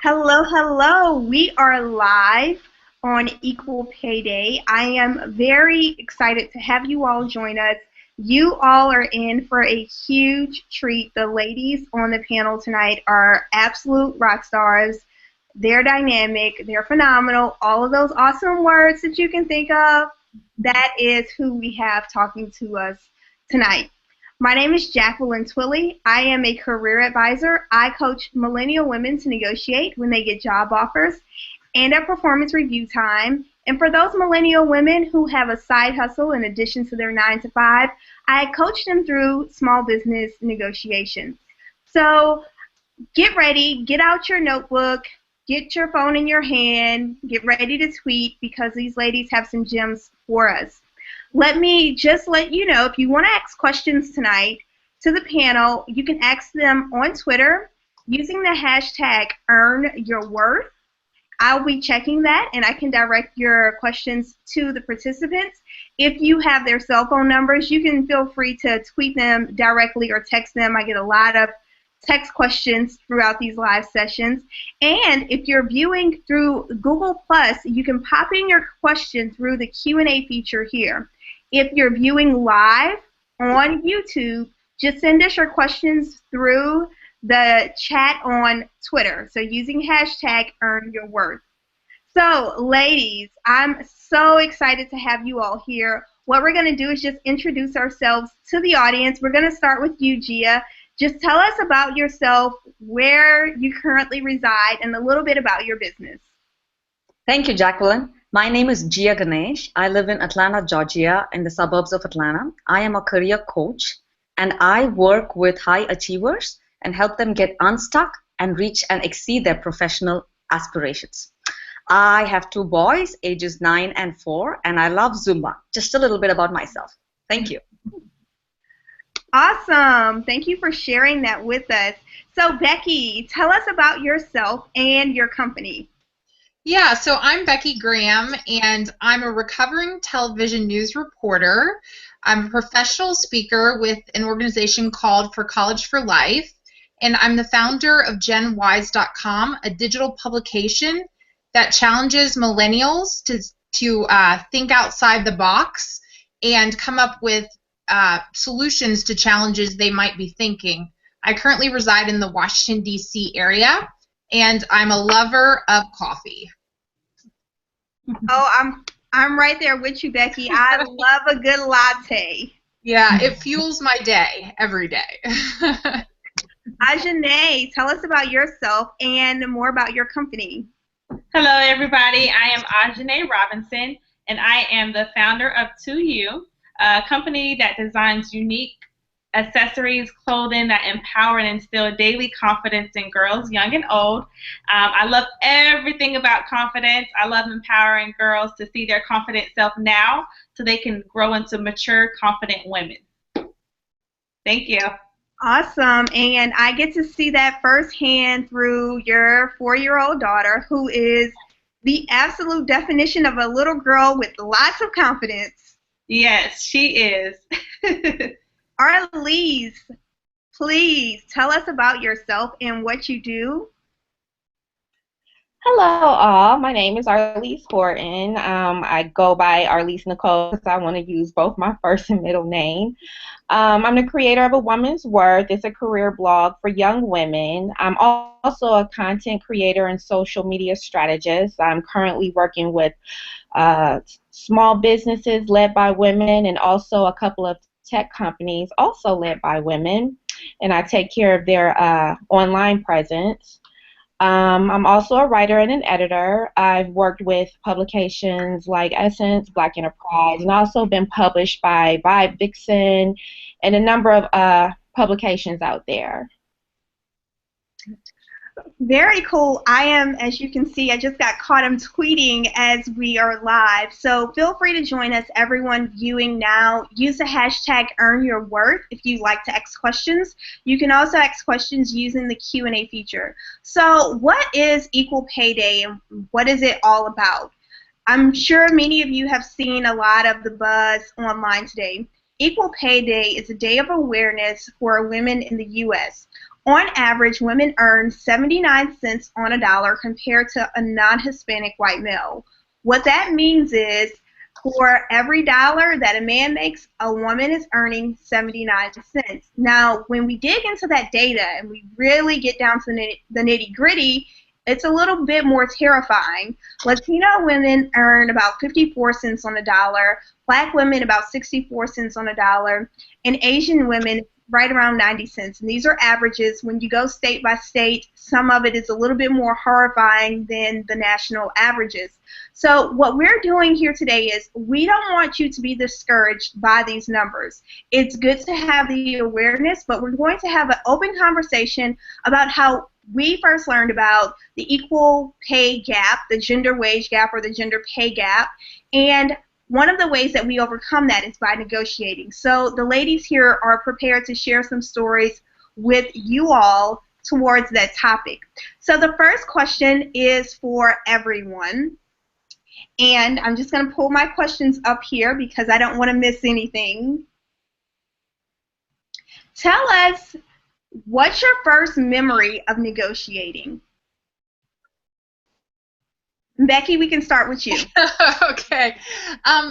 Hello, hello. We are live on Equal Pay Day. I am very excited to have you all join us. You all are in for a huge treat. The ladies on the panel tonight are absolute rock stars. They're dynamic, they're phenomenal. All of those awesome words that you can think of, that is who we have talking to us tonight. My name is Jacqueline Twilley. I am a career advisor. I coach millennial women to negotiate when they get job offers and at performance review time. And for those millennial women who have a side hustle in addition to their 9 to 5, I coach them through small business negotiations. So get ready, get out your notebook, get your phone in your hand, get ready to tweet because these ladies have some gems for us. Let me just let you know, if you want to ask questions tonight to the panel, you can ask them on Twitter using the hashtag #EarnYourWorth. I'll be checking that, and I can direct your questions to the participants. If you have their cell phone numbers, you can feel free to tweet them directly or text them. I get a lot of text questions throughout these live sessions. And if you're viewing through Google+, you can pop in your question through the Q&A feature here. If you're viewing live on YouTube, just send us your questions through the chat on Twitter. So using hashtag #EarnYourWorth. So ladies, I'm so excited to have you all here. What we're going to do is just introduce ourselves to the audience. We're going to start with you, Gia. Just tell us about yourself, where you currently reside, and a little bit about your business. Thank you, Jacqueline. My name is Gia Ganesh. I live in Atlanta, Georgia, in the suburbs of Atlanta. I am a career coach, and I work with high achievers and help them get unstuck and reach and exceed their professional aspirations. I have 2 boys, ages 9 and 4, and I love Zumba. Just a little bit about myself. Thank you. Awesome. Thank you for sharing that with us. So, Becky, tell us about yourself and your company. Yeah, so I'm Becky Graham, and I'm a recovering television news reporter. I'm a professional speaker with an organization called For College for Life, and I'm the founder of GenWise.com, a digital publication that challenges millennials to think outside the box and come up with solutions to challenges they might be thinking. I currently reside in the Washington, D.C. area, and I'm a lover of coffee. Oh, I'm right there with you, Becky. I love a good latte. Yeah, it fuels my day every day. Ajane, tell us about yourself and more about your company. Hello, everybody. I am Ajane Robinson, and I am the founder of 2U, a company that designs unique accessories, clothing that empower and instill daily confidence in girls, young and old. I love everything about confidence. I love empowering girls to see their confident self now so they can grow into mature, confident women. Thank you. Awesome. And I get to see that firsthand through your 4-year-old daughter, who is the absolute definition of a little girl with lots of confidence. Yes, she is. Arlice, please tell us about yourself and what you do. Hello, all. My name is Arlice Horton. I go by Arlice Nichole because I want to use both my first and middle name. I'm the creator of A Woman's Worth. It's a career blog for young women. I'm also a content creator and social media strategist. I'm currently working with small businesses led by women and also a couple of tech companies also led by women, and I take care of their online presence. I'm also a writer and an editor. I've worked with publications like Essence, Black Enterprise, and also been published by Vibe Vixen and a number of publications out there. Very cool. I am, as you can see, I just got caught. I'm tweeting as we are live. So feel free to join us, everyone viewing now. Use the hashtag #EarnYourWorth if you'd like to ask questions. You can also ask questions using the Q&A feature. So what is Equal Pay Day and what is it all about? I'm sure many of you have seen a lot of the buzz online today. Equal Pay Day is a day of awareness for women in the U.S. On average, women earn 79 cents on a dollar compared to a non-Hispanic white male. What that means is for every dollar that a man makes, a woman is earning 79 cents. Now, when we dig into that data and we really get down to the nitty-gritty, it's a little bit more terrifying. Latino women earn about 54 cents on a dollar, Black women about 64 cents on a dollar, and Asian women right around 90 cents. And these are averages. When you go state by state, some of it is a little bit more horrifying than the national averages. So what we're doing here today is we don't want you to be discouraged by these numbers. It's good to have the awareness, but we're going to have an open conversation about how we first learned about the equal pay gap, the gender wage gap or the gender pay gap, and one of the ways that we overcome that is by negotiating. So the ladies here are prepared to share some stories with you all towards that topic. So the first question is for everyone. And I'm just going to pull my questions up here because I don't want to miss anything. Tell us, what's your first memory of negotiating? Becky, we can start with you. Okay.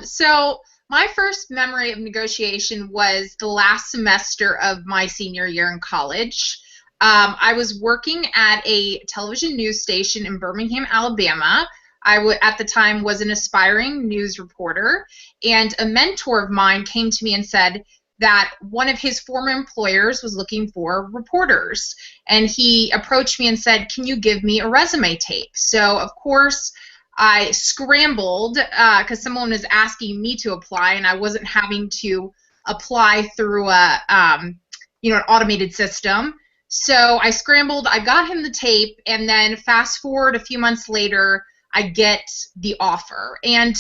So my first memory of negotiation was the last semester of my senior year in college. I was working at a television news station in Birmingham, Alabama. At the time, was an aspiring news reporter, and a mentor of mine came to me and said that one of his former employers was looking for reporters, and he approached me and said, "Can you give me a resume tape?" So, of course, I scrambled because someone was asking me to apply, and I wasn't having to apply through an automated system. So I scrambled, I got him the tape, and then fast forward a few months later, I get the offer. And,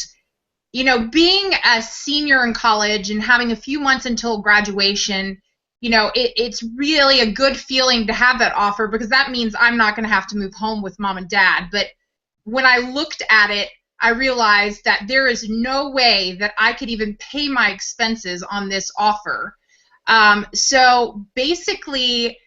being a senior in college and having a few months until graduation, it's really a good feeling to have that offer because that means I'm not going to have to move home with mom and dad. But when I looked at it, I realized that there is no way that I could even pay my expenses on this offer. So basically,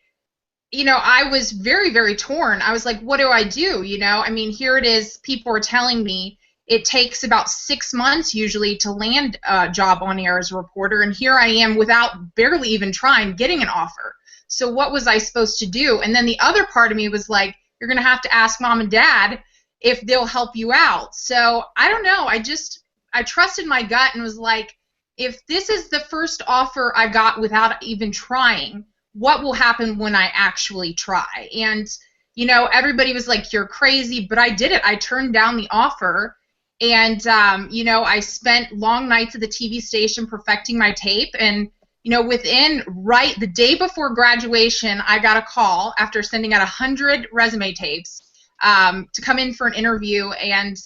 I was very, very torn. I was like, what do I do? Here it is. People are telling me it takes about 6 months usually to land a job on air as a reporter, and here I am without barely even trying, getting an offer. So what was I supposed to do? And then the other part of me was like, you're going to have to ask mom and dad if they'll help you out. So I don't know. I trusted my gut and was like, if this is the first offer I got without even trying, what will happen when I actually try? And, everybody was like, you're crazy, but I did it. I turned down the offer, and, I spent long nights at the TV station perfecting my tape, and, within the day before graduation, I got a call after sending out 100 resume tapes to come in for an interview, and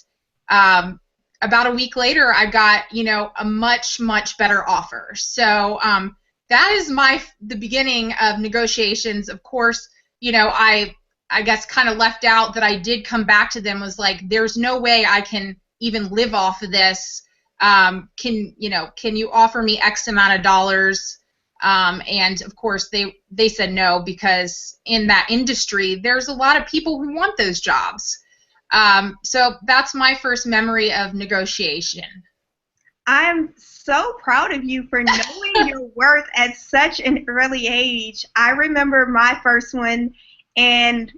about a week later, I got, a much, much better offer. So, that is the beginning of negotiations. Of course, I guess kind of left out that I did come back to them, was like, there's no way I can even live off of this. Can you offer me X amount of dollars? And of course they said no, because in that industry, there's a lot of people who want those jobs. So that's my first memory of negotiation. I'm so proud of you for knowing your worth at such an early age. I remember my first one, and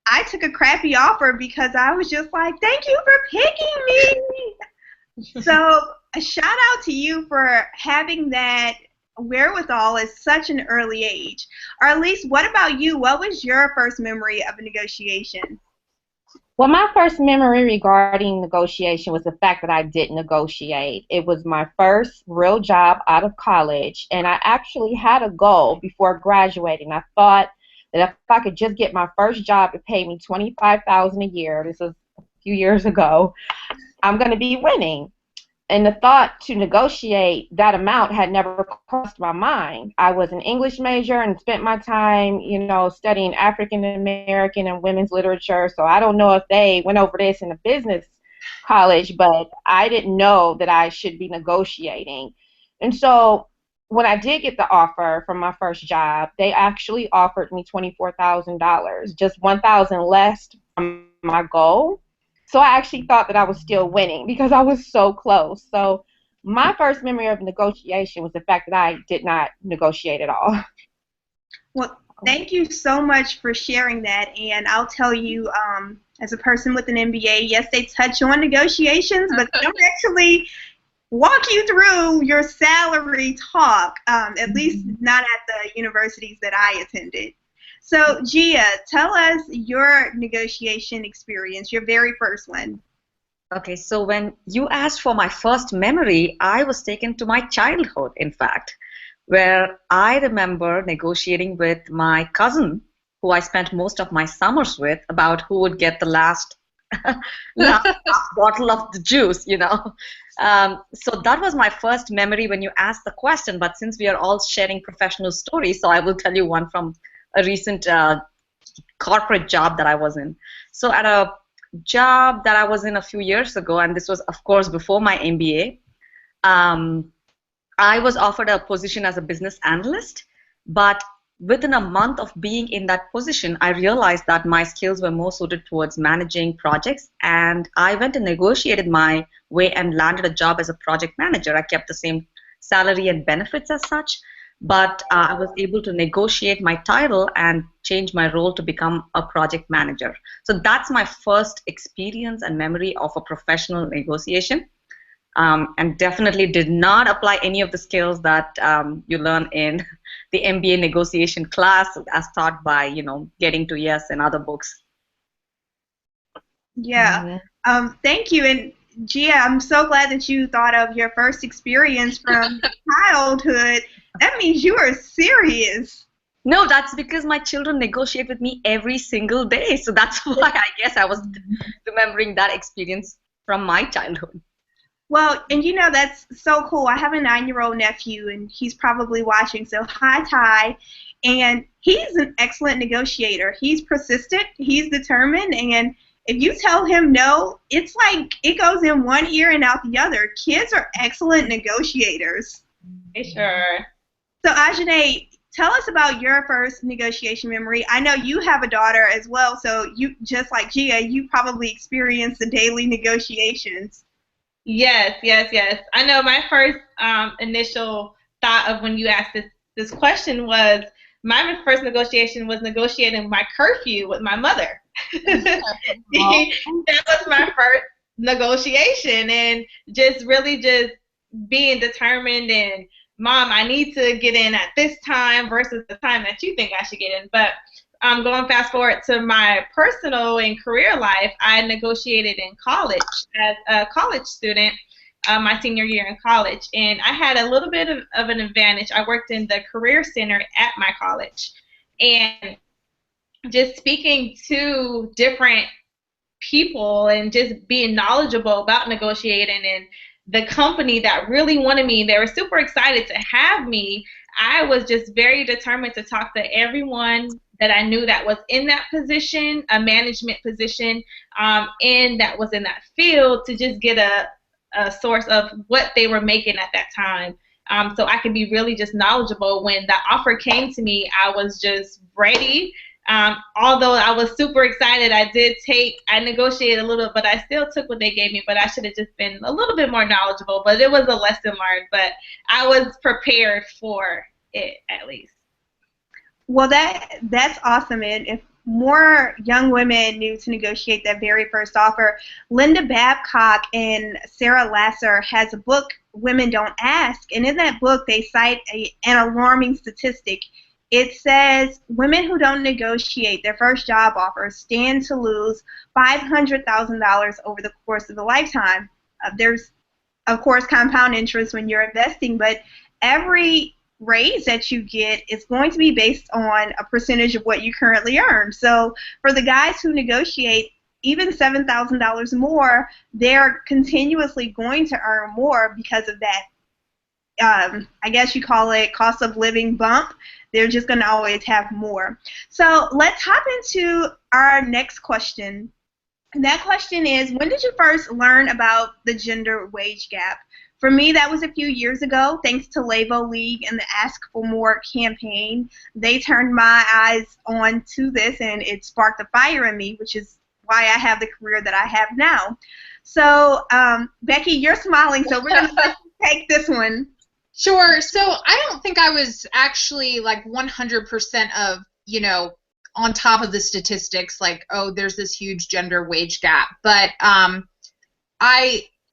I took a crappy offer because I was just like, thank you for picking me. So a shout out to you for having that wherewithal at such an early age. Arlice, what about you? What was your first memory of a negotiation? Well, my first memory regarding negotiation was the fact that I did negotiate. It was my first real job out of college, and I actually had a goal before graduating. I thought that if I could just get my first job to pay me $25,000 a year, this was a few years ago, I'm going to be winning. And the thought to negotiate that amount had never crossed my mind. I was an English major and spent my time, studying African American and women's literature. So I don't know if they went over this in a business college, but I didn't know that I should be negotiating. And so when I did get the offer from my first job, they actually offered me $24,000, just $1,000 less from my goal. So I actually thought that I was still winning because I was so close. So my first memory of negotiation was the fact that I did not negotiate at all. Well, thank you so much for sharing that. And I'll tell you, as a person with an MBA, yes, they touch on negotiations, but they don't actually walk you through your salary talk, at least not at the universities that I attended. So, Gia, tell us your negotiation experience, your very first one. Okay, so when you asked for my first memory, I was taken to my childhood, in fact, where I remember negotiating with my cousin, who I spent most of my summers with, about who would get the last bottle of the juice, you know. So that was my first memory when you asked the question. But since we are all sharing professional stories, so I will tell you one from a recent corporate job that I was in. So at a job that I was in a few years ago, and this was, of course, before my MBA, I was offered a position as a business analyst, but within a month of being in that position, I realized that my skills were more suited towards managing projects, and I went and negotiated my way and landed a job as a project manager. I kept the same salary and benefits as such, but I was able to negotiate my title and change my role to become a project manager. So that's my first experience and memory of a professional negotiation. And definitely did not apply any of the skills that you learn in the MBA negotiation class as taught by, you know, Getting to Yes and other books. Yeah. Thank you. And Gia, I'm so glad that you thought of your first experience from childhood. That means you are serious. No, that's because my children negotiate with me every single day. So that's why I guess I was remembering that experience from my childhood. Well, and you know, that's so cool. I have a 9-year-old nephew, and he's probably watching. So hi, Ty. And he's an excellent negotiator. He's persistent. He's determined. And if you tell him no, it's like it goes in one ear and out the other. Kids are excellent negotiators. They sure. So, Ajane, tell us about your first negotiation memory. I know you have a daughter as well, so you, just like Gia, you probably experienced the daily negotiations. Yes. I know my first initial thought of when you asked this question was my first negotiation was negotiating my curfew with my mother. That was my first negotiation, and just really just being determined and, Mom, I need to get in at this time versus the time that you think I should get in. But going fast forward to my personal and career life, I negotiated in college as a college student, my senior year in college. And I had a little bit of an advantage. I worked in the career center at my college. And just speaking to different people and just being knowledgeable about negotiating, and the company that really wanted me, they were super excited to have me. I was just very determined to talk to everyone that I knew that was in that position, a management position, and that was in that field, to just get a source of what they were making at that time. So I could be really just knowledgeable. When the offer came to me, I was just ready. Although I was super excited, I negotiated a little, but I still took what they gave me, but I should have just been a little bit more knowledgeable. But it was a lesson learned, but I was prepared for it, at least. Well, that's awesome. And if more young women knew to negotiate that very first offer, Linda Babcock and Sarah Lasser has a book, Women Don't Ask, and in that book they cite an alarming statistic. It says women who don't negotiate their first job offer stand to lose $500,000 over the course of a lifetime. There's, of course, compound interest when you're investing, but every raise that you get is going to be based on a percentage of what you currently earn. So for the guys who negotiate even $7,000 more, they're continuously going to earn more because of that. I guess you call it cost of living bump. They're just going to always have more. So let's hop into our next question. And that question is, when did you first learn about the gender wage gap? For me, that was a few years ago, thanks to Lavo League and the Ask for More campaign. They turned my eyes on to this, and it sparked a fire in me, which is why I have the career that I have now. So, Becky, you're smiling, so we're going to let you take this one. Sure. So I don't think I was actually like 100% of, on top of the statistics, like, oh, there's this huge gender wage gap. But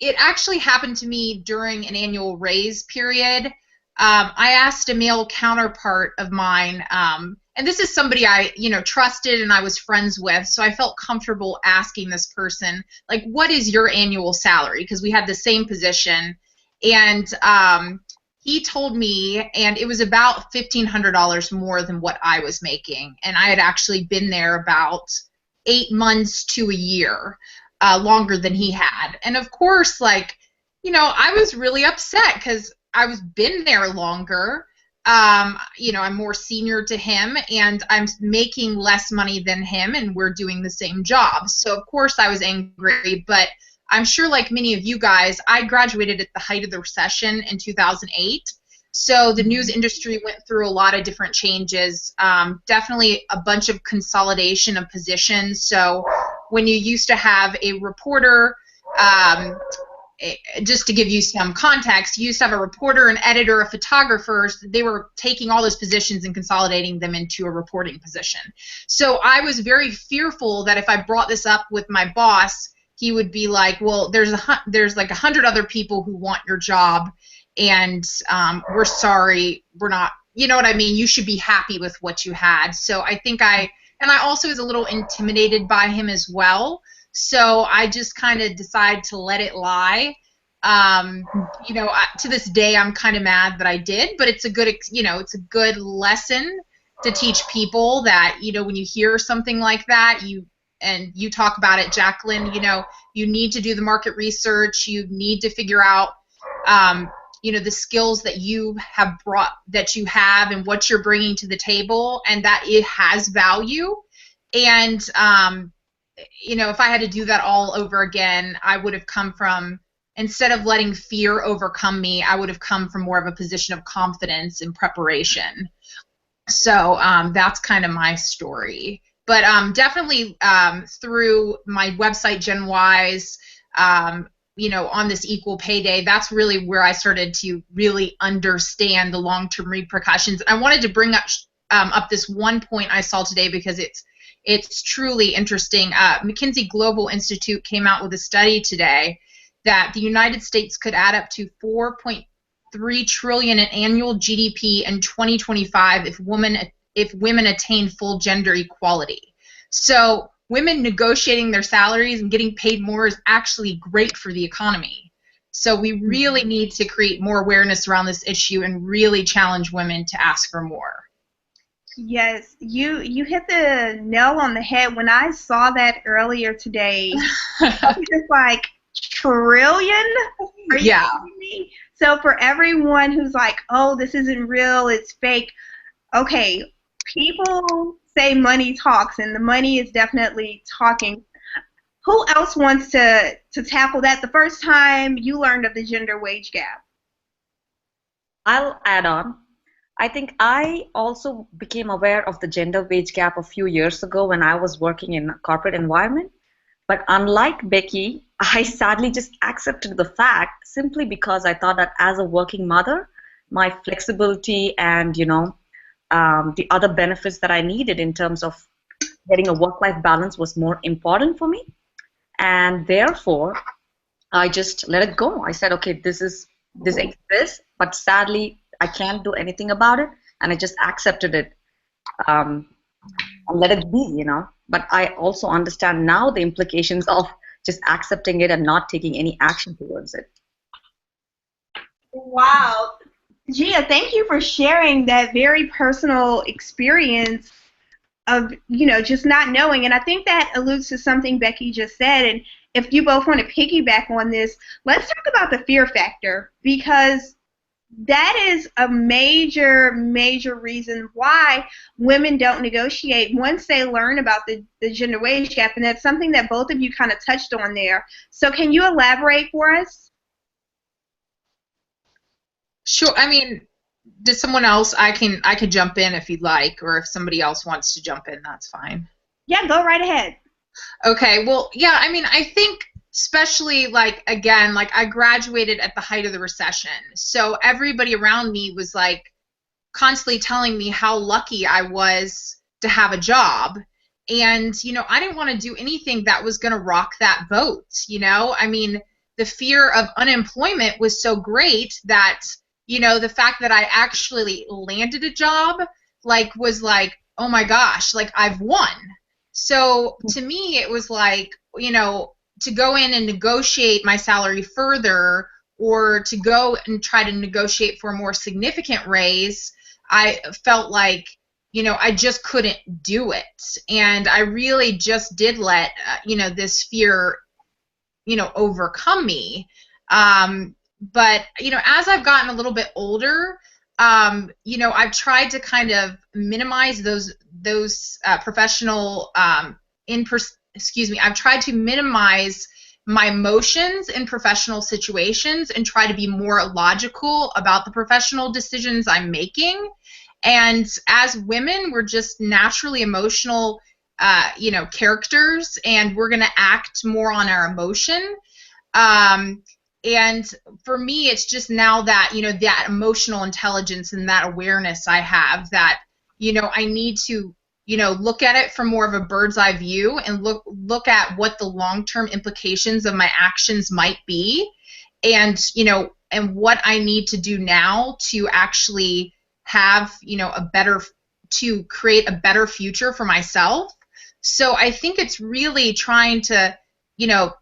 it actually happened to me during an annual raise period. I asked a male counterpart of mine, and this is somebody I, trusted and I was friends with, so I felt comfortable asking this person, like, what is your annual salary? Because we had the same position, and he told me, and it was about $1,500 more than what I was making, and I had actually been there about 8 months to a year. Longer than he had. And of course, like, I was really upset because I was been there longer. I'm more senior to him and I'm making less money than him and we're doing the same job. So of course I was angry, but I'm sure like many of you guys, I graduated at the height of the recession in 2008. So the news industry went through a lot of different changes, definitely a bunch of consolidation of positions. So when you used to have a reporter, just to give you some context, you used to have a reporter, an editor, a photographer. They were taking all those positions and consolidating them into a reporting position. So I was very fearful that if I brought this up with my boss, he would be like, well, there's like 100 other people who want your job, and we're sorry, we're not, you know what I mean? You should be happy with what you had. So I think I also was a little intimidated by him as well. So I just kind of decided to let it lie. To this day, I'm kind of mad that I did, but it's a good, it's a good lesson to teach people that, when you hear something like that, you talk about it, Jacqueline, you need to do the market research. You need to figure out, the skills that you have and what you're bringing to the table, and that it has value. And, if I had to do that all over again, I would have come from, instead of letting fear overcome me, I would have come from more of a position of confidence and preparation. So that's kind of my story. But definitely through my website, GenWise, on this equal pay day, that's really where I started to really understand the long-term repercussions. And I wanted to bring up this one point I saw today because it's truly interesting. McKinsey Global Institute came out with a study today that the United States could add up to $4.3 trillion in annual GDP in 2025 if women attain full gender equality. So women negotiating their salaries and getting paid more is actually great for the economy. So we really need to create more awareness around this issue and really challenge women to ask for more. Yes, you hit the nail on the head. When I saw that earlier today, I was just like, trillion? Are you kidding me? So for everyone who's like, oh, this isn't real, it's fake, okay, people say money talks, and the money is definitely talking. Who else wants to tackle that? The first time you learned of the gender wage gap? I'll add on. I think I also became aware of the gender wage gap a few years ago when I was working in a corporate environment. But unlike Becky, I sadly just accepted the fact simply because I thought that as a working mother, my flexibility and, the other benefits that I needed in terms of getting a work-life balance was more important for me. And therefore, I just let it go. I said, okay, this exists, but sadly, I can't do anything about it, and I just accepted it and let it be, But I also understand now the implications of just accepting it and not taking any action towards it. Wow. Gia, thank you for sharing that very personal experience of, just not knowing. And I think that alludes to something Becky just said. And if you both want to piggyback on this, let's talk about the fear factor, because that is a major, major reason why women don't negotiate once they learn about the gender wage gap, and that's something that both of you kind of touched on there. So can you elaborate for us? Sure. I mean, does someone else? I could jump in if you'd like, or if somebody else wants to jump in, that's fine. Yeah, go right ahead. Okay. Well, yeah. I mean, I think especially like again, like I graduated at the height of the recession, so everybody around me was like constantly telling me how lucky I was to have a job. And, I didn't want to do anything that was going to rock that boat. I mean, the fear of unemployment was so great that, the fact that I actually landed a job, like, was like, oh my gosh, like I've won. So to me, it was like, to go in and negotiate my salary further or to go and try to negotiate for a more significant raise, I felt like, I just couldn't do it. And I really just did let, this fear, overcome me. But, as I've gotten a little bit older, I've tried to kind of minimize those professional, I've tried to minimize my emotions in professional situations and try to be more logical about the professional decisions I'm making. And as women, we're just naturally emotional, characters, and we're going to act more on our emotion. And for me, it's just now that, that emotional intelligence and that awareness I have that, I need to, look at it from more of a bird's eye view and look at what the long-term implications of my actions might be, and, and what I need to do now to actually have, to create a better future for myself. So I think it's really trying to,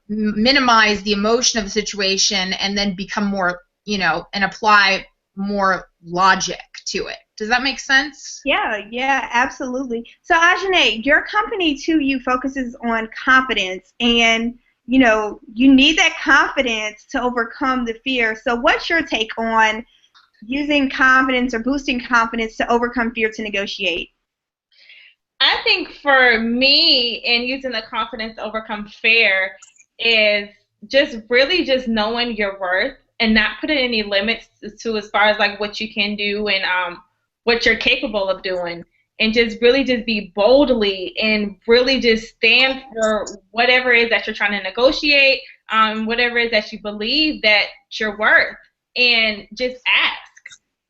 minimize the emotion of the situation and then become more, and apply more logic to it. Does that make sense? Yeah, absolutely. So Ajane, your company too, you focuses on confidence, and you need that confidence to overcome the fear. So what's your take on using confidence or boosting confidence to overcome fear to negotiate? I think for me, in using the confidence to overcome fear, is just really just knowing your worth and not putting any limits to as far as like what you can do and what you're capable of doing, and just really just be boldly and really just stand for whatever it is that you're trying to negotiate, whatever it is that you believe that you're worth, and just ask.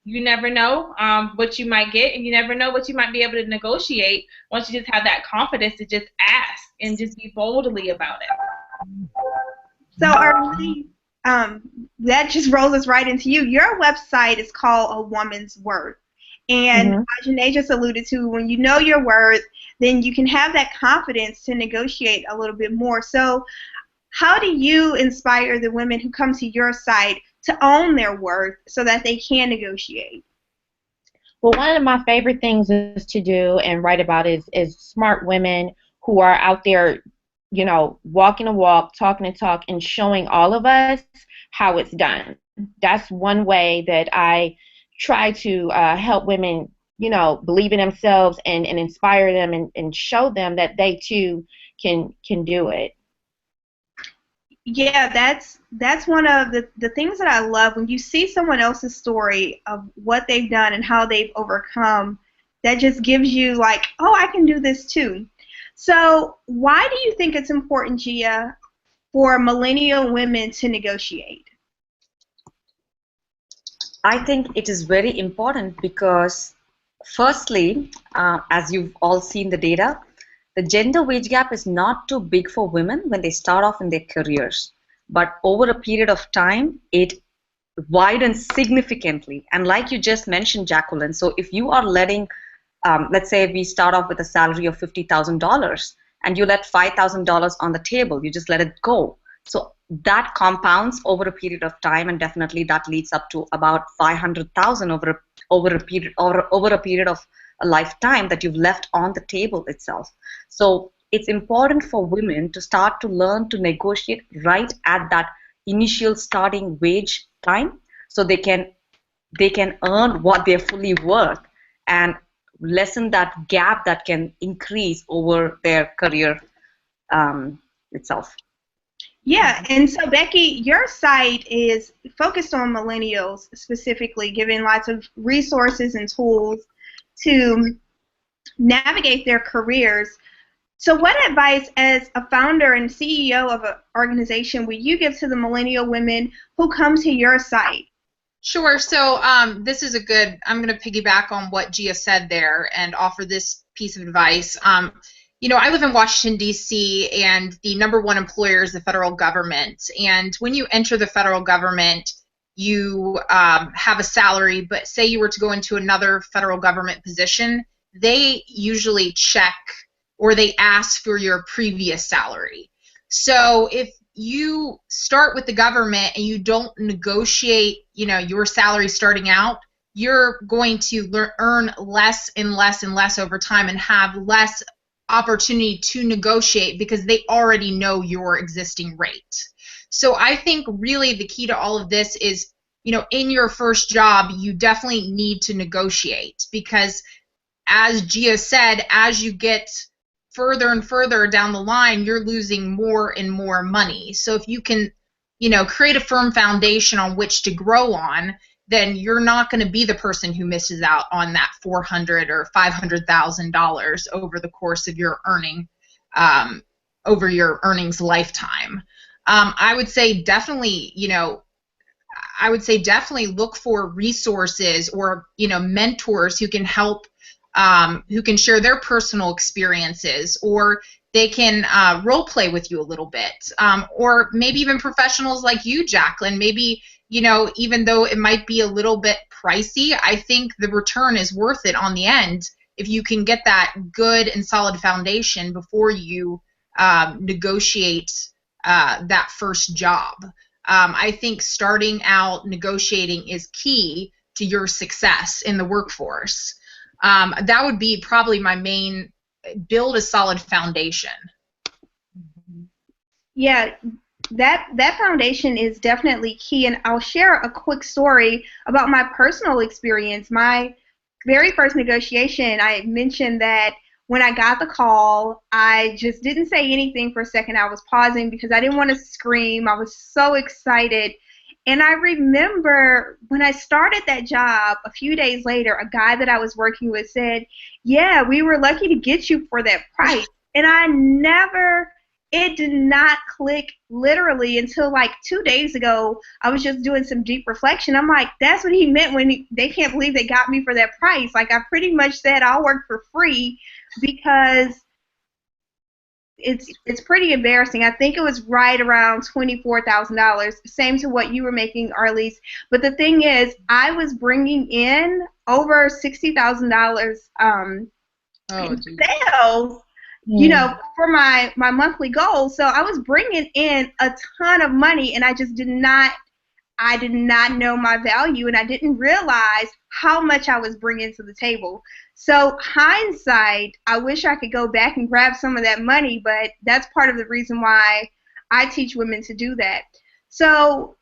You never know what you might get, and you never know what you might be able to negotiate once you just have that confidence to just ask and just be boldly about it. So Arlice, that just rolls us right into you. Your website is called A Woman's Worth. And Ajane just alluded to, when you know your worth, then you can have that confidence to negotiate a little bit more. So how do you inspire the women who come to your site to own their worth so that they can negotiate? Well, one of my favorite things is to do and write about is smart women who are out there, walking the walk, talking the talk, and showing all of us how it's done. That's one way that I try to help women, believe in themselves and inspire them and show them that they too can do it. Yeah, that's one of the things that I love. When you see someone else's story of what they've done and how they've overcome, that just gives you like, oh, I can do this too. So why do you think it's important, Gia, for millennial women to negotiate? I think it is very important because, firstly, as you've all seen the data, the gender wage gap is not too big for women when they start off in their careers. But over a period of time, it widens significantly. And like you just mentioned, Jacqueline, so if you are letting, let's say we start off with a salary of $50,000 and you let $5,000 on the table, you just let it go. So that compounds over a period of time, and definitely that leads up to about 500,000 over a period of a lifetime that you've left on the table itself. So it's important for women to start to learn to negotiate right at that initial starting wage time, so they can earn what they're fully worth and lessen that gap that can increase over their career itself. Yeah, and so Becky, your site is focused on millennials specifically, giving lots of resources and tools to navigate their careers. So what advice as a founder and CEO of an organization would you give to the millennial women who come to your site? Sure. So this is I'm going to piggyback on what Gia said there and offer this piece of advice. I live in Washington, D.C., and the number one employer is the federal government. And when you enter the federal government, you have a salary, but say you were to go into another federal government position, they usually check or they ask for your previous salary. So if you start with the government and you don't negotiate, your salary starting out, you're going to earn less and less and less over time and have less opportunity to negotiate because they already know your existing rate. So I think really the key to all of this is, in your first job, you definitely need to negotiate because, as Gia said, as you get further and further down the line, you're losing more and more money. So if you can, create a firm foundation on which to grow on, then you're not going to be the person who misses out on that $400,000 or $500,000 over the course of your earnings lifetime. I would say definitely look for resources or mentors who can help, who can share their personal experiences, or they can role play with you a little bit, or maybe even professionals like you, Jacqueline. Maybe, even though it might be a little bit pricey, I think the return is worth it on the end if you can get that good and solid foundation before you negotiate that first job. I think starting out negotiating is key to your success in the workforce. That would be probably my main, build a solid foundation. Yeah, that foundation is definitely key, and I'll share a quick story about my personal experience. My very first negotiation, I mentioned that when I got the call, I just didn't say anything for a second. I was pausing because I didn't want to scream. I was so excited. And I remember when I started that job, a few days later, a guy that I was working with said, "Yeah, we were lucky to get you for that price." And it did not click literally until like 2 days ago. I was just doing some deep reflection. I'm like, that's what he meant when they can't believe they got me for that price. Like, I pretty much said I'll work for free because it's pretty embarrassing. I think it was right around $24,000, same to what you were making, Arlice. But the thing is, I was bringing in over $60,000 in sales, for my monthly goal. So I was bringing in a ton of money, and I just did not know my value, and I didn't realize how much I was bringing to the table. So hindsight, I wish I could go back and grab some of that money, but that's part of the reason why I teach women to do that. So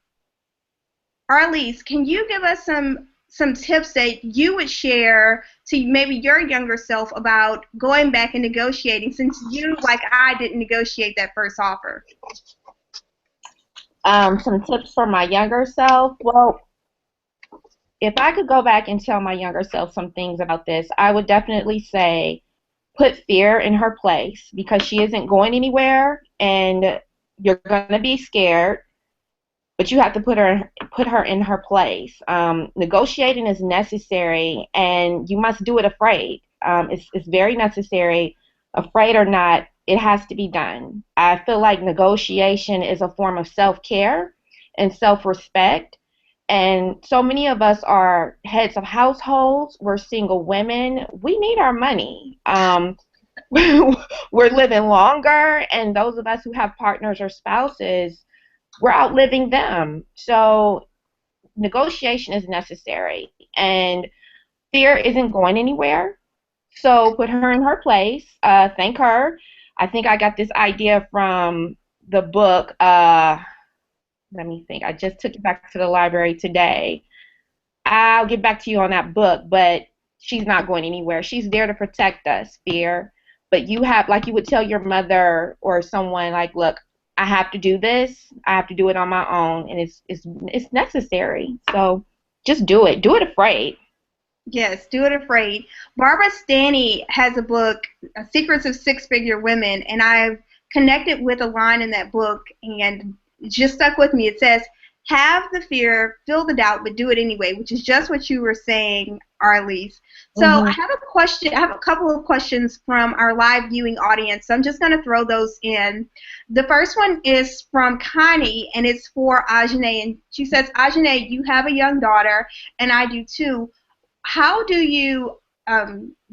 Arlice, can you give us some tips that you would share to maybe your younger self about going back and negotiating, since you, like I, didn't negotiate that first offer? Some tips for my younger self. Well, if I could go back and tell my younger self some things about this, I would definitely say put fear in her place, because she isn't going anywhere and you're going to be scared, but you have to put her in her place. Negotiating is necessary, and you must do it afraid. It's very necessary. Afraid or not, it has to be done. I feel like negotiation is a form of self-care and self-respect. And so many of us are heads of households. We're single women. We need our money. We're living longer, and those of us who have partners or spouses, we're outliving them. So negotiation is necessary, and fear isn't going anywhere. So put her in her place. Thank her. I think I got this idea from the book. Let me think. I just took it back to the library today. I'll get back to you on that book, but she's not going anywhere. She's there to protect us, fear. But you have, like you would tell your mother or someone, like, look, I have to do this. I have to do it on my own, and it's necessary. So just do it. Do it afraid. Yes, do it afraid. Barbara Stanny has a book, Secrets of Six-Figure Women, and I've connected with a line in that book and it just stuck with me. It says, have the fear, feel the doubt, but do it anyway, which is just what you were saying, Arlice. So I have a question. I have a couple of questions from our live viewing audience. So I'm just going to throw those in. The first one is from Connie, and it's for Ajane. And she says, Ajane, you have a young daughter, and I do too. How do you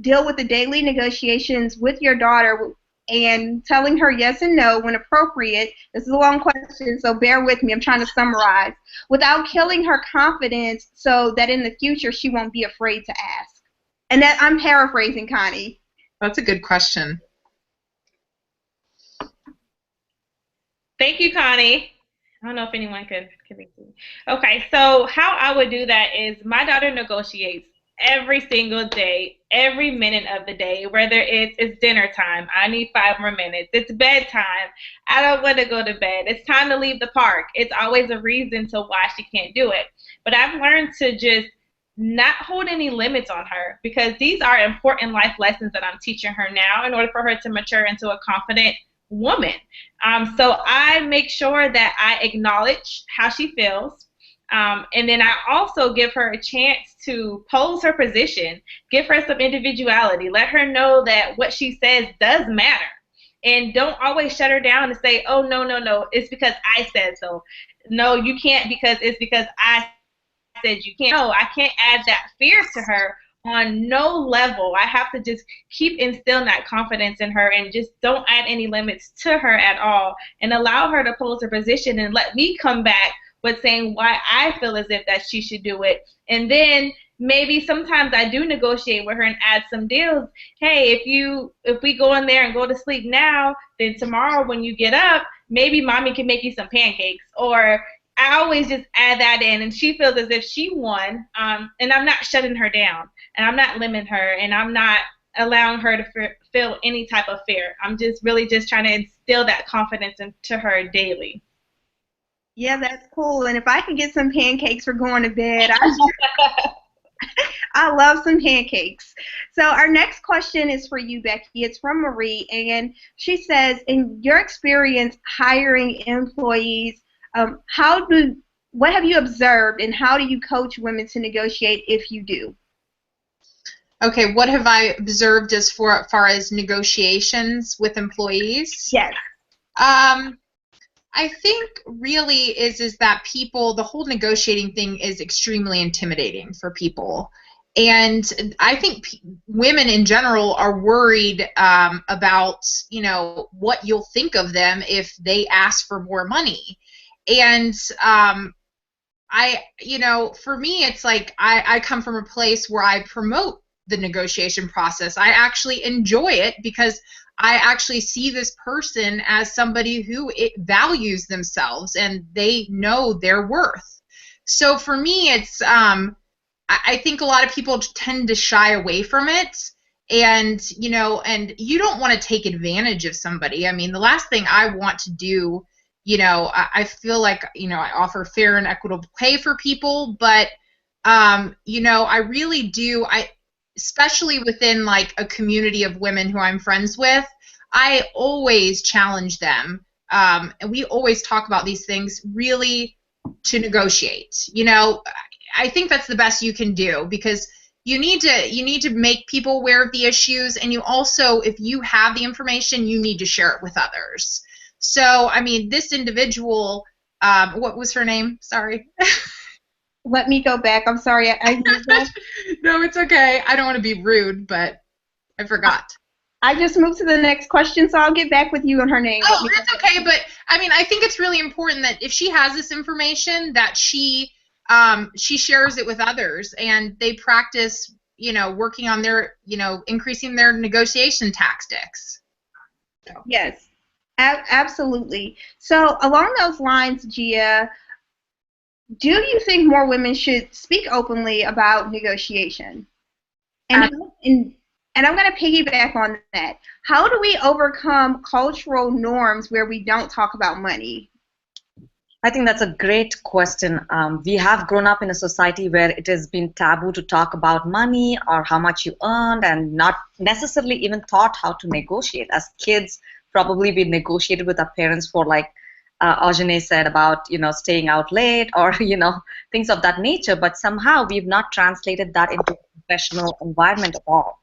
deal with the daily negotiations with your daughter and telling her yes and no when appropriate? This is a long question, so bear with me. I'm trying to summarize. Without killing her confidence so that in the future she won't be afraid to ask. And that I'm paraphrasing, Connie. That's a good question. Thank you, Connie. I don't know if anyone could be. Okay, so how I would do that is my daughter negotiates every single day, every minute of the day, whether it's dinner time, I need 5 more minutes, it's bedtime, I don't want to go to bed, it's time to leave the park. It's always a reason to why she can't do it. But I've learned to just not hold any limits on her, because these are important life lessons that I'm teaching her now in order for her to mature into a confident woman. So I make sure that I acknowledge how she feels. And then I also give her a chance to pose her position, give her some individuality, let her know that what she says does matter. And don't always shut her down and say, oh, no, no, no, it's because I said so. No, you can't because it's because I said you can't. No, I can't add that fear to her on no level. I have to just keep instilling that confidence in her and just don't add any limits to her at all and allow her to pose her position and let me come back with saying why I feel as if that she should do it. And then maybe sometimes I do negotiate with her and add some deals. Hey, if we go in there and go to sleep now, then tomorrow when you get up, maybe mommy can make you some pancakes. Or I always just add that in, and she feels as if she won, and I'm not shutting her down, and I'm not limiting her, and I'm not allowing her to feel any type of fear. I'm just really just trying to instill that confidence into her daily. Yeah, that's cool. And if I can get some pancakes for going to bed, I love some pancakes. So our next question is for you, Becky. It's from Marie, and she says, in your experience hiring employees, what have you observed, and how do you coach women to negotiate if you do? Okay, what have I observed as far as negotiations with employees? Yes. I think really is that people, the whole negotiating thing is extremely intimidating for people. And I think women in general are worried about, what you'll think of them if they ask for more money. And for me, it's like I come from a place where I promote the negotiation process. I actually enjoy it because I actually see this person as somebody who values themselves and they know their worth. So for me, it's I think a lot of people tend to shy away from it, and you don't want to take advantage of somebody. I mean, the last thing I want to do, I feel like I offer fair and equitable pay for people, but I really do. Especially within like a community of women who I'm friends with, I always challenge them, and we always talk about these things really to negotiate. I think that's the best you can do, because you need to make people aware of the issues, and you also, if you have the information, you need to share it with others. So, I mean, this individual, what was her name? Sorry. Let me go back. I'm sorry. I No, it's okay. I don't want to be rude, but I forgot. I just moved to the next question, so I'll get back with you on her name. Oh, that's okay. But I mean, I think it's really important that if she has this information, that she shares it with others, and they practice, working on their, increasing their negotiation tactics. Yes, absolutely. So along those lines, Gia, do you think more women should speak openly about negotiation? And And I'm going to piggyback on that. How do we overcome cultural norms where we don't talk about money? I think that's a great question. We have grown up in a society where it has been taboo to talk about money or how much you earned, and not necessarily even taught how to negotiate. As kids, probably we negotiated with our parents for, like Ajane said, about staying out late, or things of that nature. But somehow we've not translated that into a professional environment at all.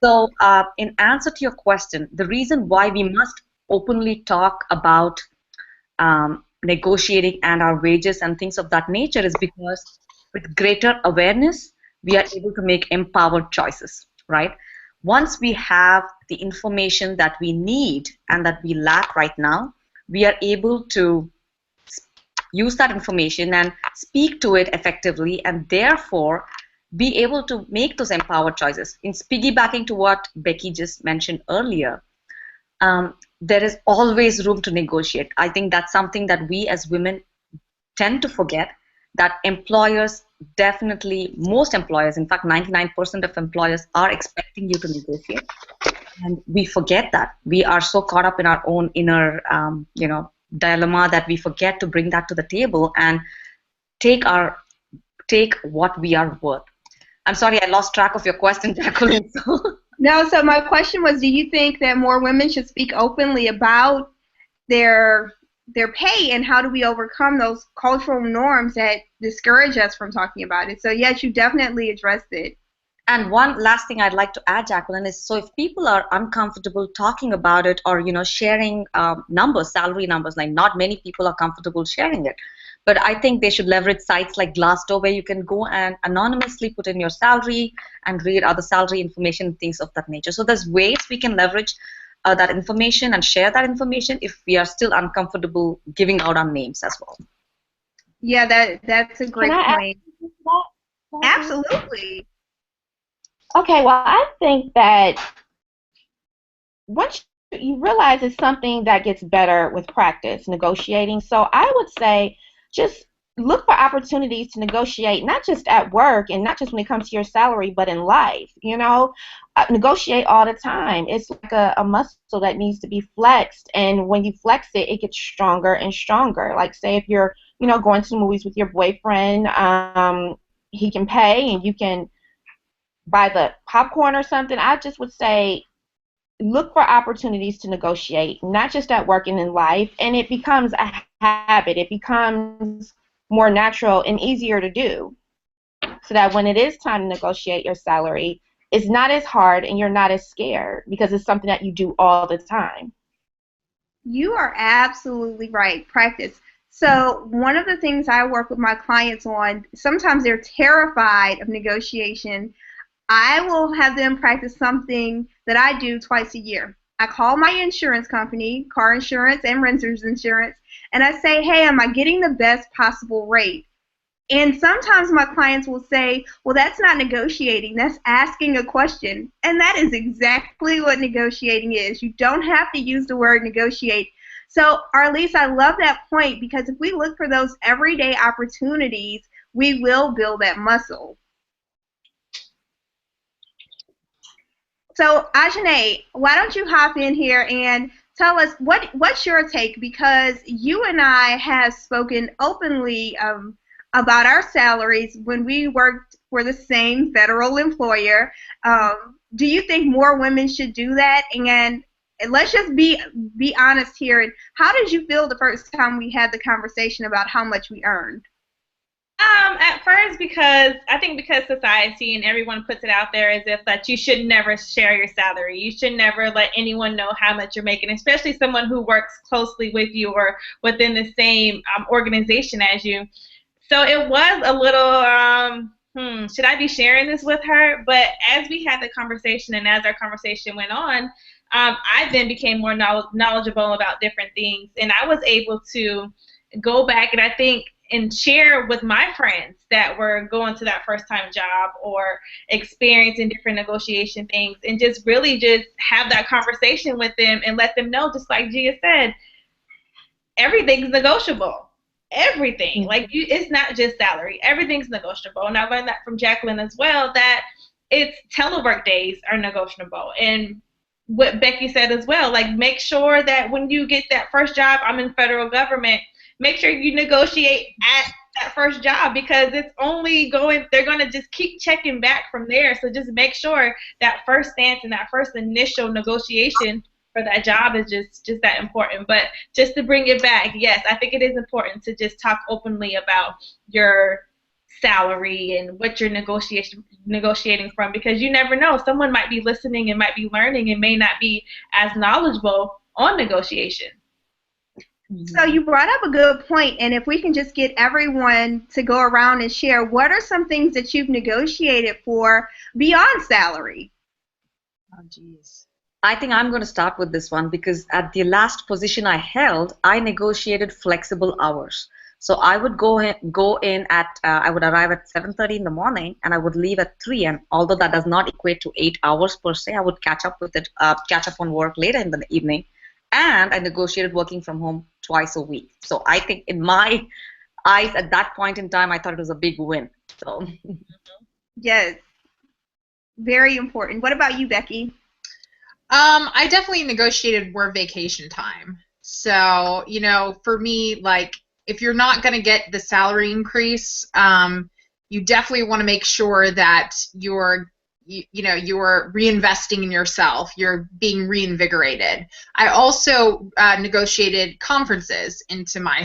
So, in answer to your question, the reason why we must openly talk about negotiating and our wages and things of that nature is because with greater awareness, we are able to make empowered choices, right? Once we have the information that we need and that we lack right now, we are able to use that information and speak to it effectively, and therefore be able to make those empowered choices. In piggybacking to what Becky just mentioned earlier, there is always room to negotiate. I think that's something that we as women tend to forget, that employers definitely, most employers, in fact 99% of employers are expecting you to negotiate. And we forget that. We are so caught up in our own inner dilemma that we forget to bring that to the table and take what we are worth. I'm sorry, I lost track of your question, Jacqueline. No, so my question was, do you think that more women should speak openly about their pay, and how do we overcome those cultural norms that discourage us from talking about it? So yes, you definitely addressed it. And one last thing I'd like to add, Jacqueline, is so if people are uncomfortable talking about it, or sharing numbers, salary numbers, like not many people are comfortable sharing it. But I think they should leverage sites like Glassdoor, where you can go and anonymously put in your salary and read other salary information, things of that nature. So there's ways we can leverage that information and share that information if we are still uncomfortable giving out our names as well. Yeah, that's a great point. Absolutely. Okay, well, I think that once you realize it's something that gets better with practice, negotiating. So I would say just look for opportunities to negotiate, not just at work and not just when it comes to your salary, but in life. Negotiate all the time. It's like a muscle that needs to be flexed, and when you flex it, it gets stronger and stronger. Like, say if you're going to the movies with your boyfriend, he can pay and you can buy the popcorn or something. I just would say look for opportunities to negotiate, not just at work and in life, and it becomes a habit. It becomes more natural and easier to do, so that when it is time to negotiate your salary, it's not as hard and you're not as scared because it's something that you do all the time. You are absolutely right. Practice. So one of the things I work with my clients on, sometimes they're terrified of negotiation. I will have them practice something that I do twice a year. I call my insurance company, car insurance and renter's insurance, and I say, hey, am I getting the best possible rate? And sometimes my clients will say, well, that's not negotiating, that's asking a question. And that is exactly what negotiating is. You don't have to use the word negotiate. So, Arlice, I love that point, because if we look for those everyday opportunities, we will build that muscle. So, Ajane, why don't you hop in here and tell us what's your take, because you and I have spoken openly about our salaries when we worked for the same federal employer. Do you think more women should do that? And let's just be honest here. And how did you feel the first time we had the conversation about how much we earned? At first, because society and everyone puts it out there as if that you should never share your salary. You should never let anyone know how much you're making, especially someone who works closely with you or within the same organization as you. So it was a little, should I be sharing this with her? But as we had the conversation and as our conversation went on, I then became more knowledgeable about different things. And I was able to go back and share with my friends that were going to that first time job or experiencing different negotiation things, and just really just have that conversation with them and let them know, just like Gia said, everything's negotiable. Everything. Like, it's not just salary. Everything's negotiable. And I learned that from Jacqueline as well, that it's telework days are negotiable. And what Becky said as well, like make sure that when you get that first job, I'm in federal government, make sure you negotiate at that first job, because it's only going, they're going to just keep checking back from there. So just make sure that first stance and that first initial negotiation for that job is just that important. But just to bring it back, yes, I think it is important to just talk openly about your salary and what you're negotiating from, because you never know, someone might be listening and might be learning and may not be as knowledgeable on negotiation. So you brought up a good point, and if we can just get everyone to go around and share, what are some things that you've negotiated for beyond salary? Oh, geez. I think I'm going to start with this one, because at the last position I held, I negotiated flexible hours. So I would go in at, I would arrive at 7:30 in the morning, and I would leave at 3. And although that does not equate to 8 hours per se, I would catch up on work later in the evening. And I negotiated working from home twice a week. So I think in my eyes at that point in time, I thought it was a big win. So yes, very important. What about you, Becky? I definitely negotiated more vacation time. So, you know, for me, like, if you're not going to get the salary increase, you definitely want to make sure that you're reinvesting in yourself. You're being reinvigorated. I also negotiated conferences into my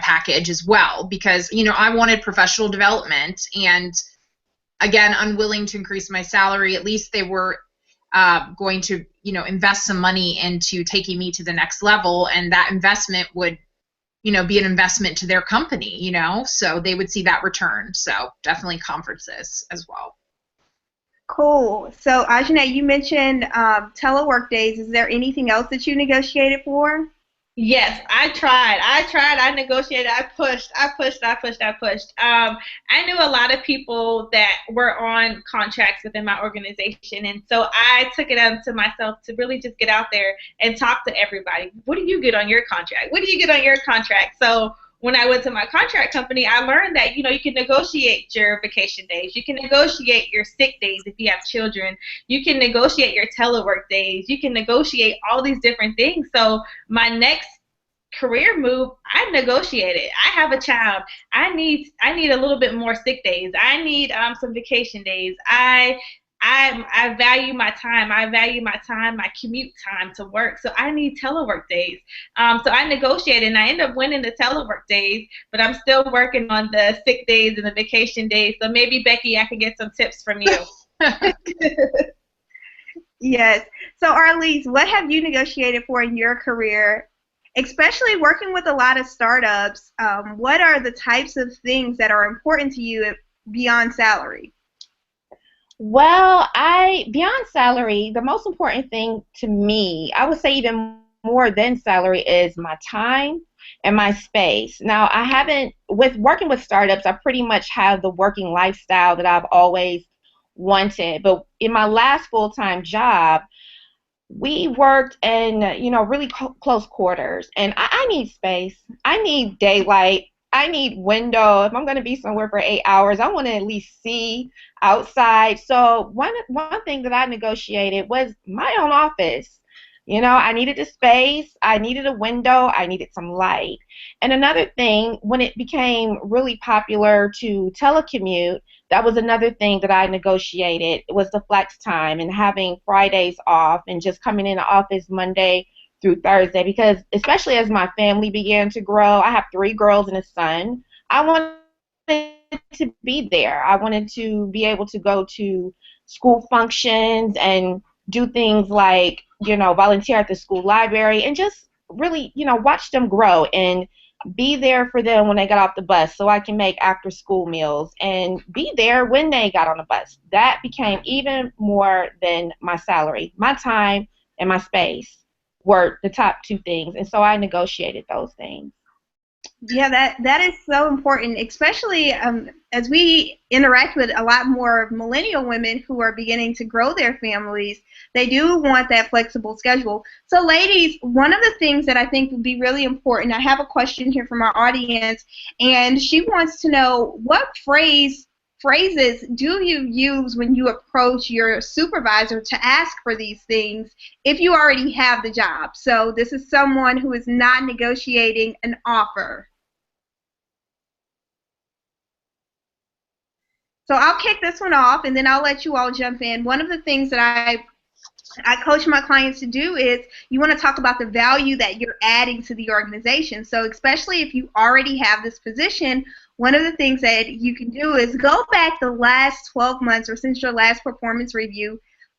package as well, because, you know, I wanted professional development, and again, unwilling to increase my salary. At least they were going to, you know, invest some money into taking me to the next level, and that investment would, you know, be an investment to their company, you know, so they would see that return. So definitely conferences as well. Cool. So Ajane, you mentioned telework days. Is there anything else that you negotiated for? Yes, I tried. I negotiated. I pushed. I knew a lot of people that were on contracts within my organization, and so I took it unto myself to really just get out there and talk to everybody. What do you get on your contract? What do you get on your contract? So when I went to my contract company, I learned that, you know, you can negotiate your vacation days. You can negotiate your sick days if you have children. You can negotiate your telework days. You can negotiate all these different things. So my next career move, I negotiated. I have a child. I need a little bit more sick days. I need some vacation days. I value my time. I value my time, my commute time to work. So I need telework days. So I negotiated, and I ended up winning the telework days, but I'm still working on the sick days and the vacation days. So maybe, Becky, I can get some tips from you. Yes. So Arlice, what have you negotiated for in your career, especially working with a lot of startups? What are the types of things that are important to you beyond salary? Well, beyond salary, the most important thing to me, I would say even more than salary, is my time and my space. Now, with working with startups, I pretty much have the working lifestyle that I've always wanted. But in my last full-time job, we worked in, really close quarters, and I need space. I need daylight. I need window. If I'm going to be somewhere for 8 hours, I want to at least see outside. So one thing that I negotiated was my own office. I needed the space. I needed a window. I needed some light. And another thing, when it became really popular to telecommute, that was another thing that I negotiated. It was the flex time and having Fridays off and just coming in the office Monday through Thursday, because especially as my family began to grow, I have 3 girls and a son, I wanted to be there. I wanted to be able to go to school functions and do things like, volunteer at the school library and just really, watch them grow and be there for them when they got off the bus so I can make after school meals and be there when they got on the bus. That became even more than my salary. My time and my space were the top 2 things, and so I negotiated those things. Yeah, that is so important, especially as we interact with a lot more millennial women who are beginning to grow their families. They do want that flexible schedule. So ladies, one of the things that I think would be really important, I have a question here from our audience, and she wants to know, what phrase phrases do you use when you approach your supervisor to ask for these things if you already have the job? So this is someone who is not negotiating an offer. So I'll kick this one off, and then I'll let you all jump in. One of the things that I coach my clients to do is you want to talk about the value that you're adding to the organization. So especially if you already have this position, one of the things that you can do is go back the last 12 months or since your last performance review,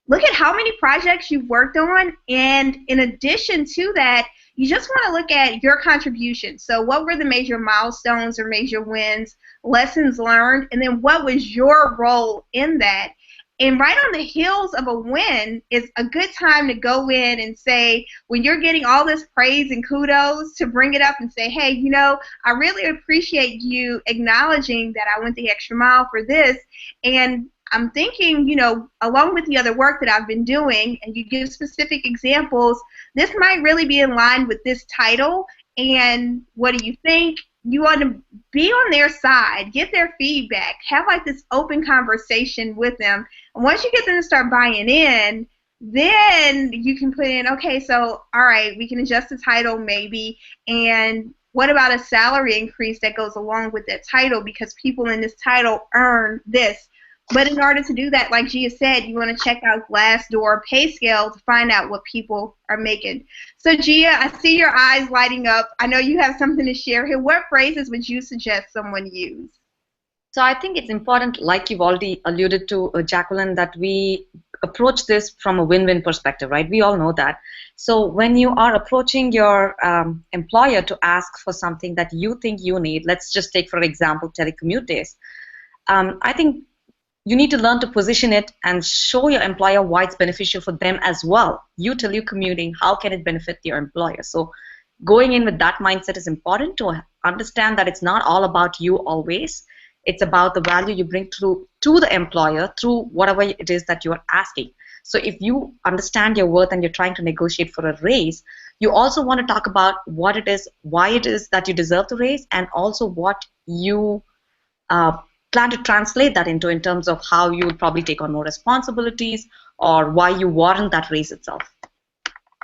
look at how many projects you've worked on, and in addition to that, you just want to look at your contribution. So what were the major milestones or major wins, lessons learned, and then what was your role in that? And right on the heels of a win is a good time to go in and say, when you're getting all this praise and kudos, to bring it up and say, hey, you know, I really appreciate you acknowledging that I went the extra mile for this. And I'm thinking, you know, along with the other work that I've been doing, and you give specific examples, this might really be in line with this title. And what do you think? You want to be on their side, get their feedback, have like this open conversation with them. And once you get them to start buying in, then you can put in, okay, so all right, we can adjust the title maybe, and what about a salary increase that goes along with that title, because people in this title earn this. But in order to do that, like Gia said, you want to check out Glassdoor pay scale to find out what people are making. So Gia, I see your eyes lighting up. I know you have something to share here. What phrases would you suggest someone use? So I think it's important, like you've already alluded to, Jacqueline, that we approach this from a win-win perspective, right? We all know that. So when you are approaching your employer to ask for something that you think you need, let's just take, for example, telecommute days. I think you need to learn to position it and show your employer why it's beneficial for them as well. You commuting, how can it benefit your employer? So going in with that mindset is important to understand that it's not all about you always. It's about the value you bring to the employer through whatever it is that you're asking. So if you understand your worth and you're trying to negotiate for a raise, you also want to talk about what it is, why it is that you deserve the raise, and also what you plan to translate that into in terms of how you would probably take on more responsibilities or why you warrant that raise itself.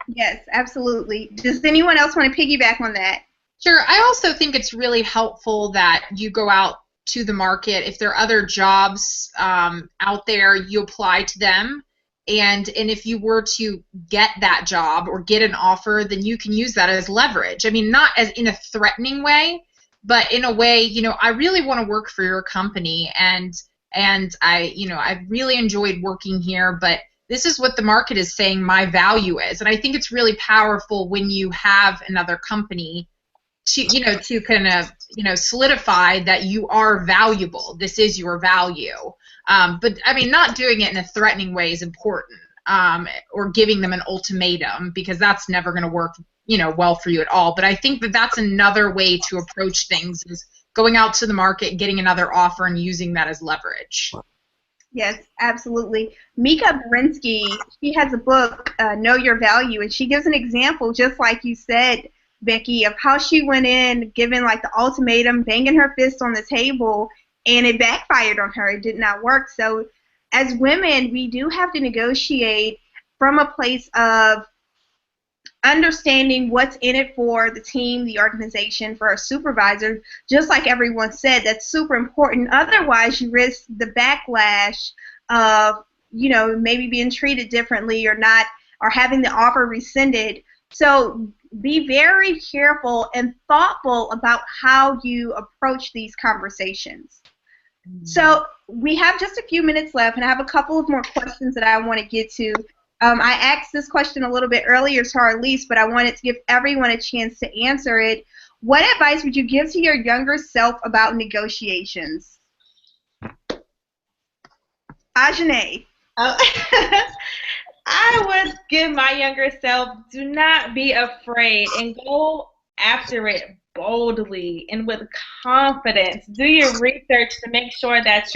Yes, absolutely. Does anyone else want to piggyback on that? Sure. I also think it's really helpful that you go out to the market. If there are other jobs out there, you apply to them. And if you were to get that job or get an offer, then you can use that as leverage. I mean, not as in a threatening way, but in a way, you know, I really want to work for your company, and I, you know, I've really enjoyed working here, but this is what the market is saying my value is. And I think it's really powerful when you have another company to, you know, to kind of, you know, solidify that you are valuable. This is your value. But I mean, not doing it in a threatening way is important, or giving them an ultimatum, because that's never going to work, you know, well for you at all. But I think that that's another way to approach things, is going out to the market, getting another offer, and using that as leverage. Yes, absolutely. Mika Berinsky, she has a book, Know Your Value, and she gives an example, just like you said, Becky, of how she went in, given like the ultimatum, banging her fist on the table, and it backfired on her. It did not work. So as women, we do have to negotiate from a place of understanding what's in it for the team, the organization, for our supervisor. Just like everyone said, that's super important. Otherwise, you risk the backlash of, you know, maybe being treated differently or not, or having the offer rescinded. So be very careful and thoughtful about how you approach these conversations. So we have just a few minutes left, and I have a couple of more questions that I want to get to. I asked this question a little bit earlier to Arlice, but I wanted to give everyone a chance to answer it. What advice would you give to your younger self about negotiations? Ajane. I would give my younger self, do not be afraid and go after it boldly and with confidence. Do your research to make sure that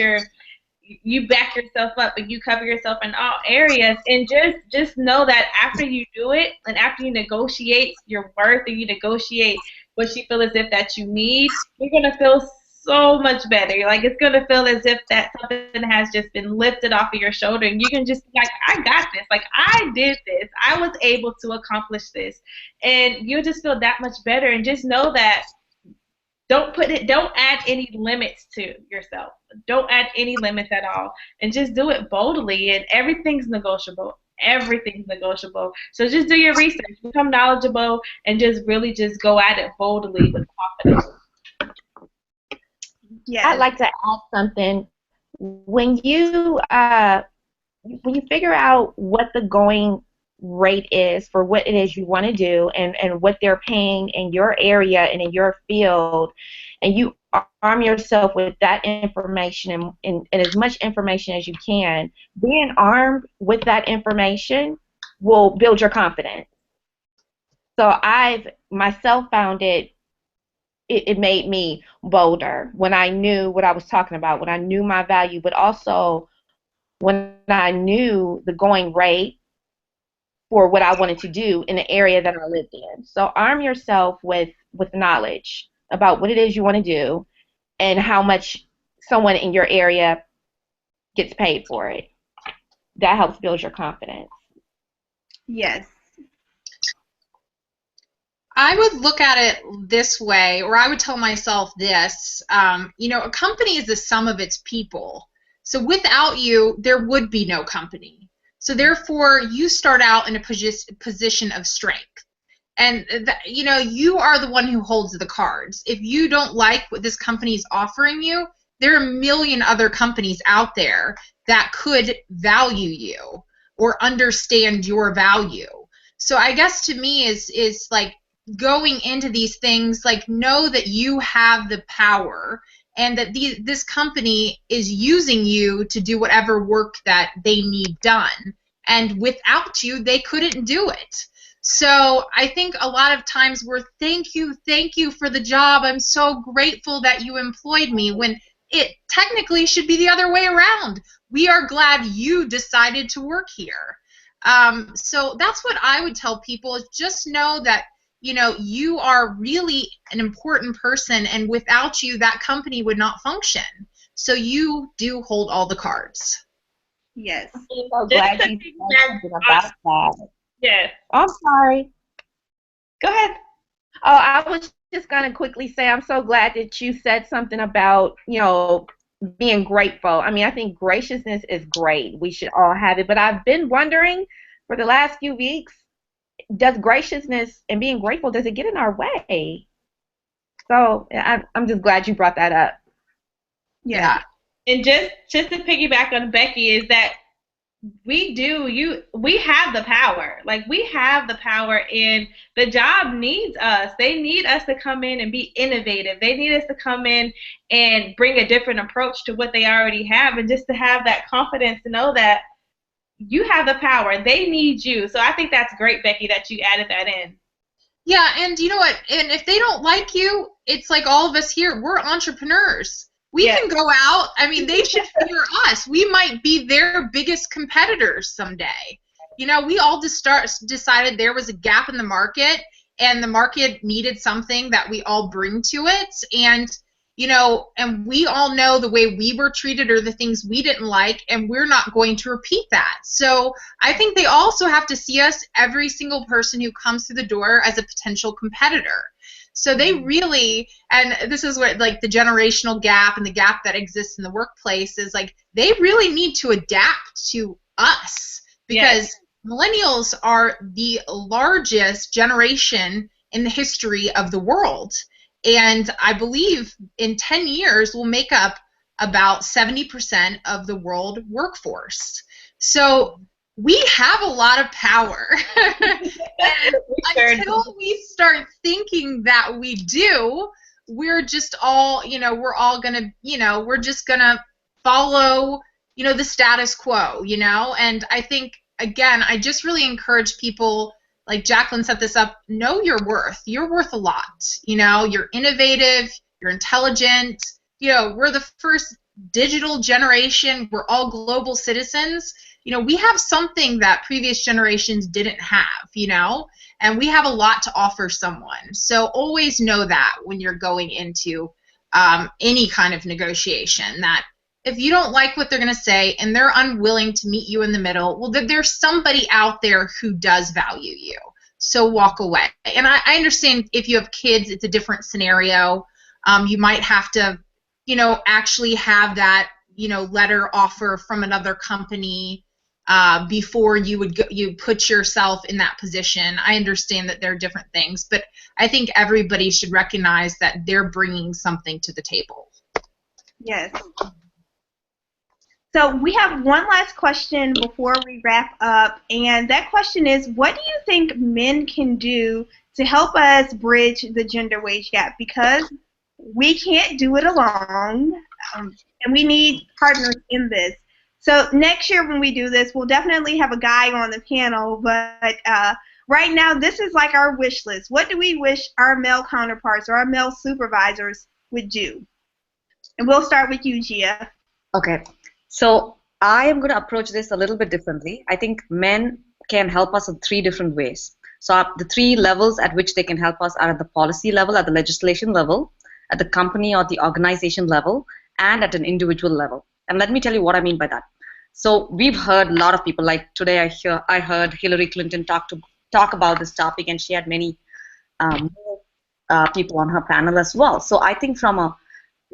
you back yourself up and you cover yourself in all areas, and just know that after you do it and after you negotiate your worth and you negotiate what you feel as if that you need, you're going to feel so much better. Like, it's going to feel as if that something has just been lifted off of your shoulder, and you can just be like, I got this. Like, I did this. I was able to accomplish this. And you'll just feel that much better. And just know that don't add any limits to yourself. Don't add any limits at all. And just do it boldly, and everything's negotiable. Everything's negotiable. So just do your research, become knowledgeable, and just really just go at it boldly with confidence. Yeah. I'd like to add something. When you figure out what the going rate is for what it is you want to do, and what they're paying in your area and in your field, and you arm yourself with that information and as much information as you can, being armed with that information will build your confidence. So I've myself found it made me bolder when I knew what I was talking about, when I knew my value, but also when I knew the going rate for what I wanted to do in the area that I lived in. So arm yourself with knowledge about what it is you want to do and how much someone in your area gets paid for it. That helps build your confidence. Yes. I would look at it this way, or I would tell myself this, a company is the sum of its people. So without you, there would be no company. So therefore, you start out in a position of strength. And, you are the one who holds the cards. If you don't like what this company is offering you, there are a million other companies out there that could value you or understand your value. So I guess to me is like, going into these things, like, know that you have the power and that this company is using you to do whatever work that they need done. And without you, they couldn't do it. So I think a lot of times we're thank you for the job. I'm so grateful that you employed me, when it technically should be the other way around. We are glad you decided to work here. So that's what I would tell people, is just know that you are really an important person, and without you, that company would not function. So you do hold all the cards. Yes. I'm so glad you said something about that. Yes. I'm sorry. Go ahead. Oh, I was just going to quickly say I'm so glad that you said something about, being grateful. I mean, I think graciousness is great. We should all have it. But I've been wondering for the last few weeks, does graciousness and being grateful, does it get in our way? So I'm just glad you brought that up. Yeah. And just to piggyback on Becky, is that we have the power. Like, we have the power, and the job needs us. They need us to come in and be innovative. They need us to come in and bring a different approach to what they already have, and just to have that confidence to know that you have the power. They need you. So I think that's great, Becky, that you added that in. Yeah, and you know what? And if they don't like you, it's like all of us here, we're entrepreneurs. We can go out. I mean, they should fear us. We might be their biggest competitors someday. We all decided there was a gap in the market, and the market needed something that we all bring to it. And and we all know the way we were treated or the things we didn't like, and we're not going to repeat that. So I think they also have to see us, every single person who comes through the door, as a potential competitor. So they really, and this is what, like, the generational gap and the gap that exists in the workplace is, like, they really need to adapt to us, because millennials are the largest generation in the history of the world. And I believe in 10 years we'll make up about 70% of the world workforce. So we have a lot of power. Until we start thinking that we do, we're just all, we're all going to, we're just going to follow, the status quo, And I think, again, I just really encourage people, like Jacqueline set this up, know your worth. You're worth a lot. You're innovative, you're intelligent. We're the first digital generation. We're all global citizens. We have something that previous generations didn't have, and we have a lot to offer someone. So always know that when you're going into any kind of negotiation, that if you don't like what they're going to say and they're unwilling to meet you in the middle, well, there's somebody out there who does value you. So walk away. And I understand if you have kids, it's a different scenario. You might have to, actually have that, letter offer from another company before you put yourself in that position. I understand that there are different things, but I think everybody should recognize that they're bringing something to the table. Yes. So we have one last question before we wrap up, and that question is, what do you think men can do to help us bridge the gender wage gap? Because we can't do it alone, and we need partners in this. So next year when we do this, we'll definitely have a guy on the panel, but right now this is like our wish list. What do we wish our male counterparts or our male supervisors would do? And we'll start with you, Gia. Okay. So I am going to approach this a little bit differently. I think men can help us in 3 different ways. So the 3 levels at which they can help us are at the policy level, at the legislation level, at the company or the organization level, and at an individual level. And let me tell you what I mean by that. So we've heard a lot of people, like today I heard Hillary Clinton talk about this topic, and she had many people on her panel as well. So I think from a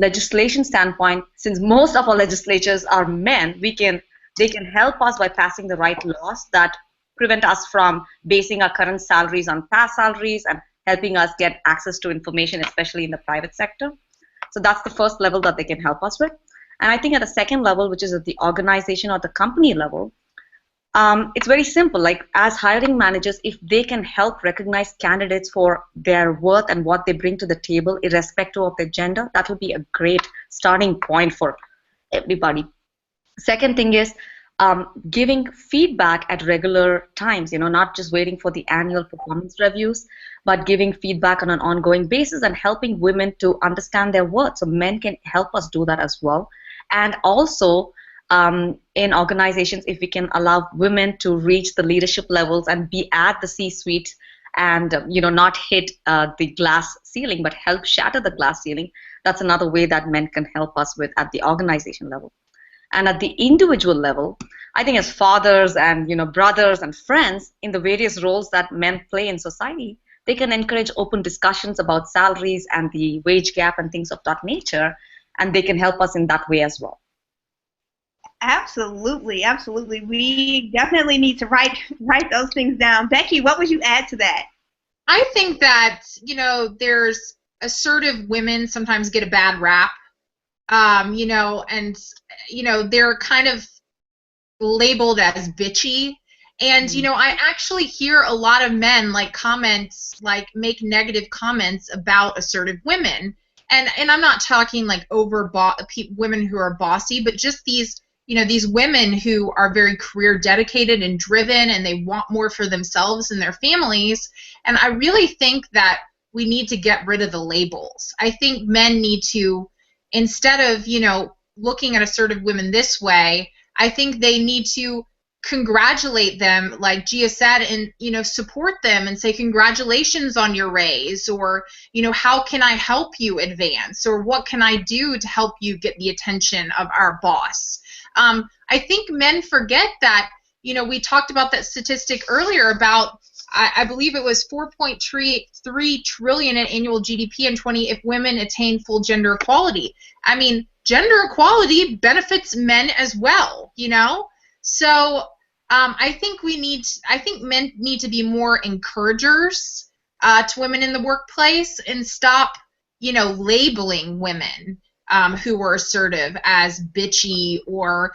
legislation standpoint, since most of our legislatures are men, they can help us by passing the right laws that prevent us from basing our current salaries on past salaries and helping us get access to information, especially in the private sector. So that's the first level that they can help us with. And I think at the second level, which is at the organization or the company level, it's very simple. Like as hiring managers, if they can help recognize candidates for their worth and what they bring to the table, irrespective of their gender, that would be a great starting point for everybody. Second thing is giving feedback at regular times, not just waiting for the annual performance reviews, but giving feedback on an ongoing basis and helping women to understand their worth. So men can help us do that as well. And also, in organizations, if we can allow women to reach the leadership levels and be at the C-suite and not hit the glass ceiling, but help shatter the glass ceiling, that's another way that men can help us with at the organization level. And at the individual level, I think as fathers and brothers and friends in the various roles that men play in society, they can encourage open discussions about salaries and the wage gap and things of that nature, and they can help us in that way as well. Absolutely, absolutely. We definitely need to write those things down. Becky, what would you add to that? I think that, there's assertive women sometimes get a bad rap, and, they're kind of labeled as bitchy. And, I actually hear a lot of men make negative comments about assertive women. And I'm not talking like women who are bossy, but just these women who are very career dedicated and driven, and they want more for themselves and their families. And I really think that we need to get rid of the labels. I think men need to, instead of, looking at assertive women this way, I think they need to congratulate them, like Gia said, and support them and say congratulations on your raise, or how can I help you advance, or what can I do to help you get the attention of our boss. I think men forget that, we talked about that statistic earlier about, I believe it was 4.3 trillion in annual GDP in 20 if women attain full gender equality. I mean, gender equality benefits men as well, So I think men need to be more encouragers to women in the workplace and stop, labeling women who are assertive as bitchy or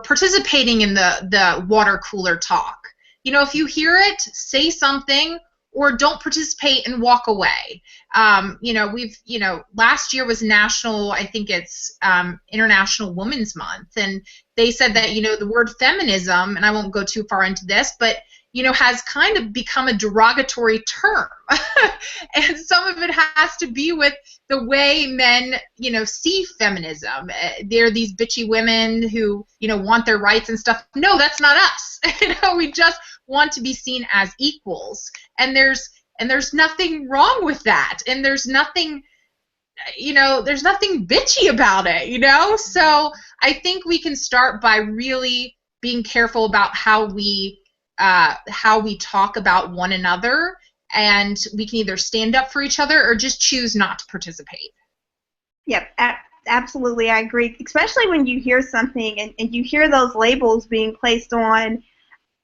participating in the water cooler talk. If you hear it, say something, or don't participate and walk away. Last year was I think it's International Women's Month, and they said that, the word feminism, and I won't go too far into this, but, has kind of become a derogatory term. And some of it has to be with the way men, see feminism. They're these bitchy women who, want their rights and stuff. No, that's not us. We just want to be seen as equals. And there's nothing wrong with that. And there's nothing there's nothing bitchy about it. So I think we can start by really being careful about how we talk about one another, and we can either stand up for each other or just choose not to participate. Yep, absolutely, I agree. Especially when you hear something and you hear those labels being placed on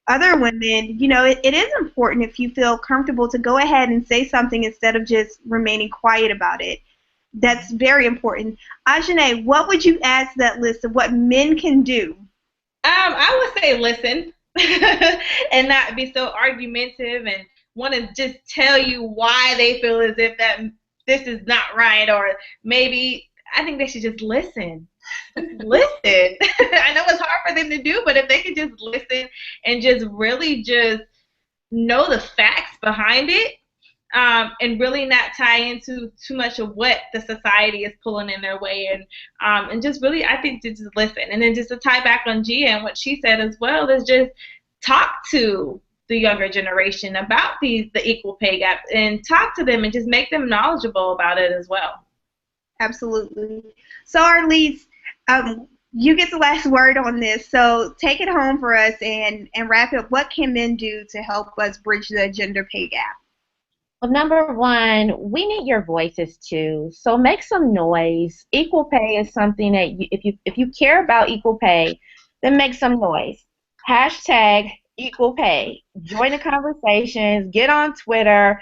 other women, it is important if you feel comfortable to go ahead and say something instead of just remaining quiet about it. That's very important. Ajane, what would you add to that list of what men can do? I would say listen and not be so argumentative and want to just tell you why they feel as if that this is not right, or maybe I think they should just listen. Listen. I know it's hard for them to do, but if they could just listen and just really just know the facts behind it, and really not tie into too much of what the society is pulling in their way, and just really, I think, to just listen. And then just to tie back on Gia and what she said as well, is just talk to the younger generation about the equal pay gap, and talk to them and just make them knowledgeable about it as well. Absolutely. So, Arlice, you get the last word on this. So take it home for us and wrap up. What can men do to help us bridge the gender pay gap? Well, number one, we need your voices too. So make some noise. Equal pay is something that if you care about equal pay, then make some noise. Hashtag equal pay. Join the conversations. Get on Twitter.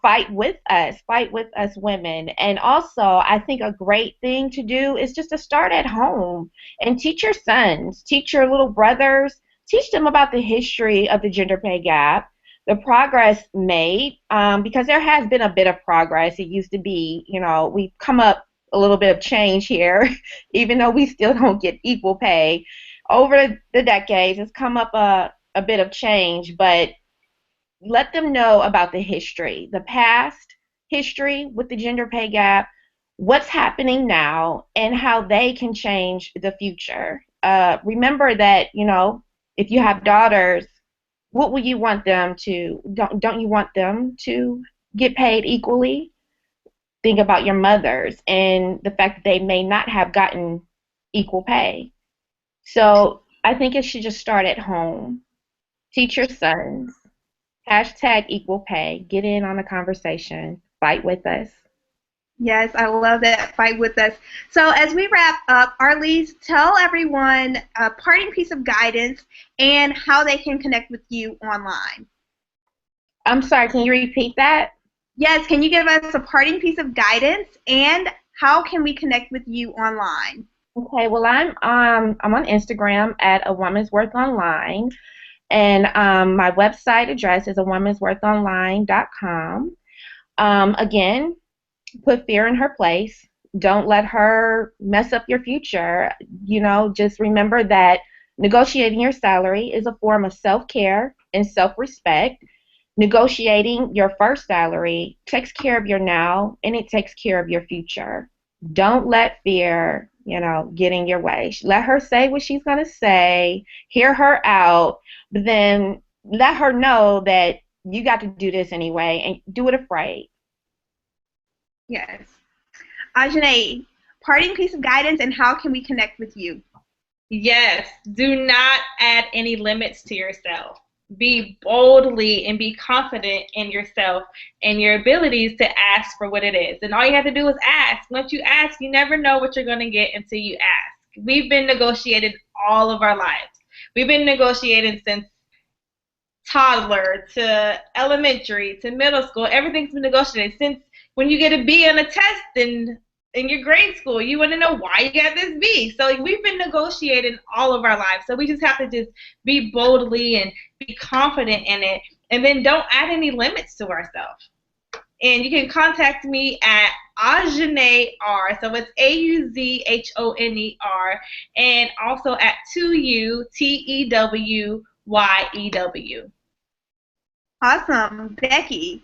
Fight with us women. And also, I think a great thing to do is just to start at home and teach your sons, teach your little brothers, teach them about the history of the gender pay gap, the progress made, because there has been a bit of progress. It used to be, we've come up a little bit of change here, even though we still don't get equal pay. Over the decades, it's come up a bit of change, but let them know about the history, the past history with the gender pay gap, what's happening now, and how they can change the future. Remember that, if you have daughters, what will you want them to, don't you want them to get paid equally? Think about your mothers and the fact that they may not have gotten equal pay. So I think it should just start at home. Teach your sons. Hashtag equal pay. Get in on the conversation. Fight with us. Yes, I love that. Fight with us. So as we wrap up, Arlice, tell everyone a parting piece of guidance and how they can connect with you online. I'm sorry, can you repeat that? Yes, can you give us a parting piece of guidance and how can we connect with you online? Okay, well, I'm on Instagram at A Woman's Worth Online, and my website address is awomansworthonline.com. Again, put fear in her place. Don't let her mess up your future. Just remember that negotiating your salary is a form of self-care and self-respect. Negotiating your first salary takes care of your now, and it takes care of your future. Don't let fear, get in your way. Let her say what she's going to say, hear her out, but then let her know that you got to do this anyway, and do it afraid. Yes. Ajane, parting piece of guidance and how can we connect with you? Yes, do not add any limits to yourself. Be boldly and be confident in yourself and your abilities to ask for what it is. And all you have to do is ask. Once you ask, you never know what you're going to get until you ask. We've been negotiated all of our lives. We've been negotiating since toddler to elementary to middle school. Everything's been negotiated. Since when you get a B on a test in your grade school, you want to know why you got this B. So we've been negotiating all of our lives. So we just have to just be boldly and be confident in it, and then don't add any limits to ourselves. And you can contact me at Ajane R. So it's AUZHONER, and also at 2UTEWYEW. Awesome. Becky.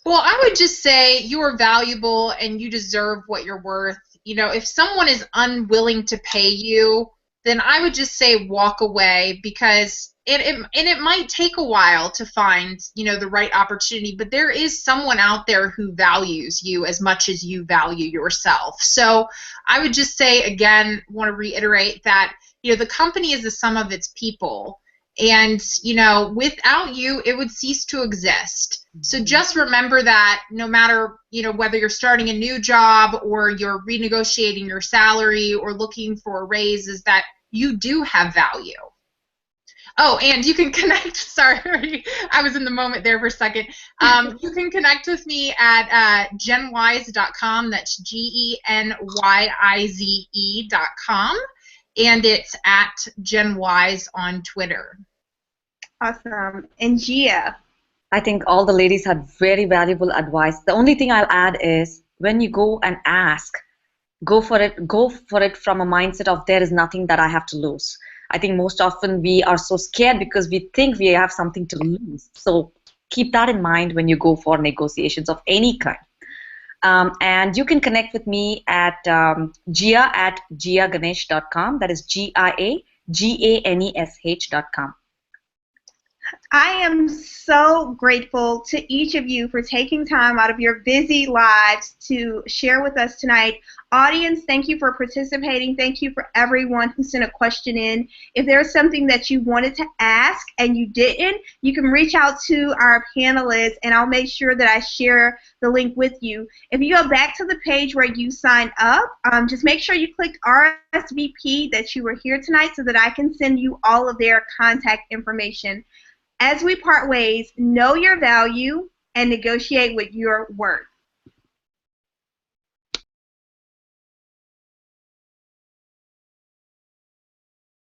Well, I would just say you are valuable and you deserve what you're worth. If someone is unwilling to pay you, then I would just say walk away, because it might take a while to find, the right opportunity, but there is someone out there who values you as much as you value yourself. So I would just say, again, want to reiterate that, the company is the sum of its people. And, without you, it would cease to exist. So just remember that no matter, whether you're starting a new job or you're renegotiating your salary or looking for a raise, is that you do have value. Oh, and you can connect, sorry, I was in the moment there for a second. You can connect with me at genwise.com. That's GENYIZE.com. And it's at genwise on Twitter. Awesome. And Gia? I think all the ladies had very valuable advice. The only thing I'll add is when you go and ask, go for it from a mindset of there is nothing that I have to lose. I think most often we are so scared because we think we have something to lose. So keep that in mind when you go for negotiations of any kind. And you can connect with me at gia@giaganesh.com. That is GIAGANESH.com. I am so grateful to each of you for taking time out of your busy lives to share with us tonight. Audience, thank you for participating. Thank you for everyone who sent a question in. If there's something that you wanted to ask and you didn't, you can reach out to our panelists, and I'll make sure that I share the link with you. If you go back to the page where you signed up, just make sure you clicked RSVP that you were here tonight so that I can send you all of their contact information. As we part ways, know your value and negotiate with your worth.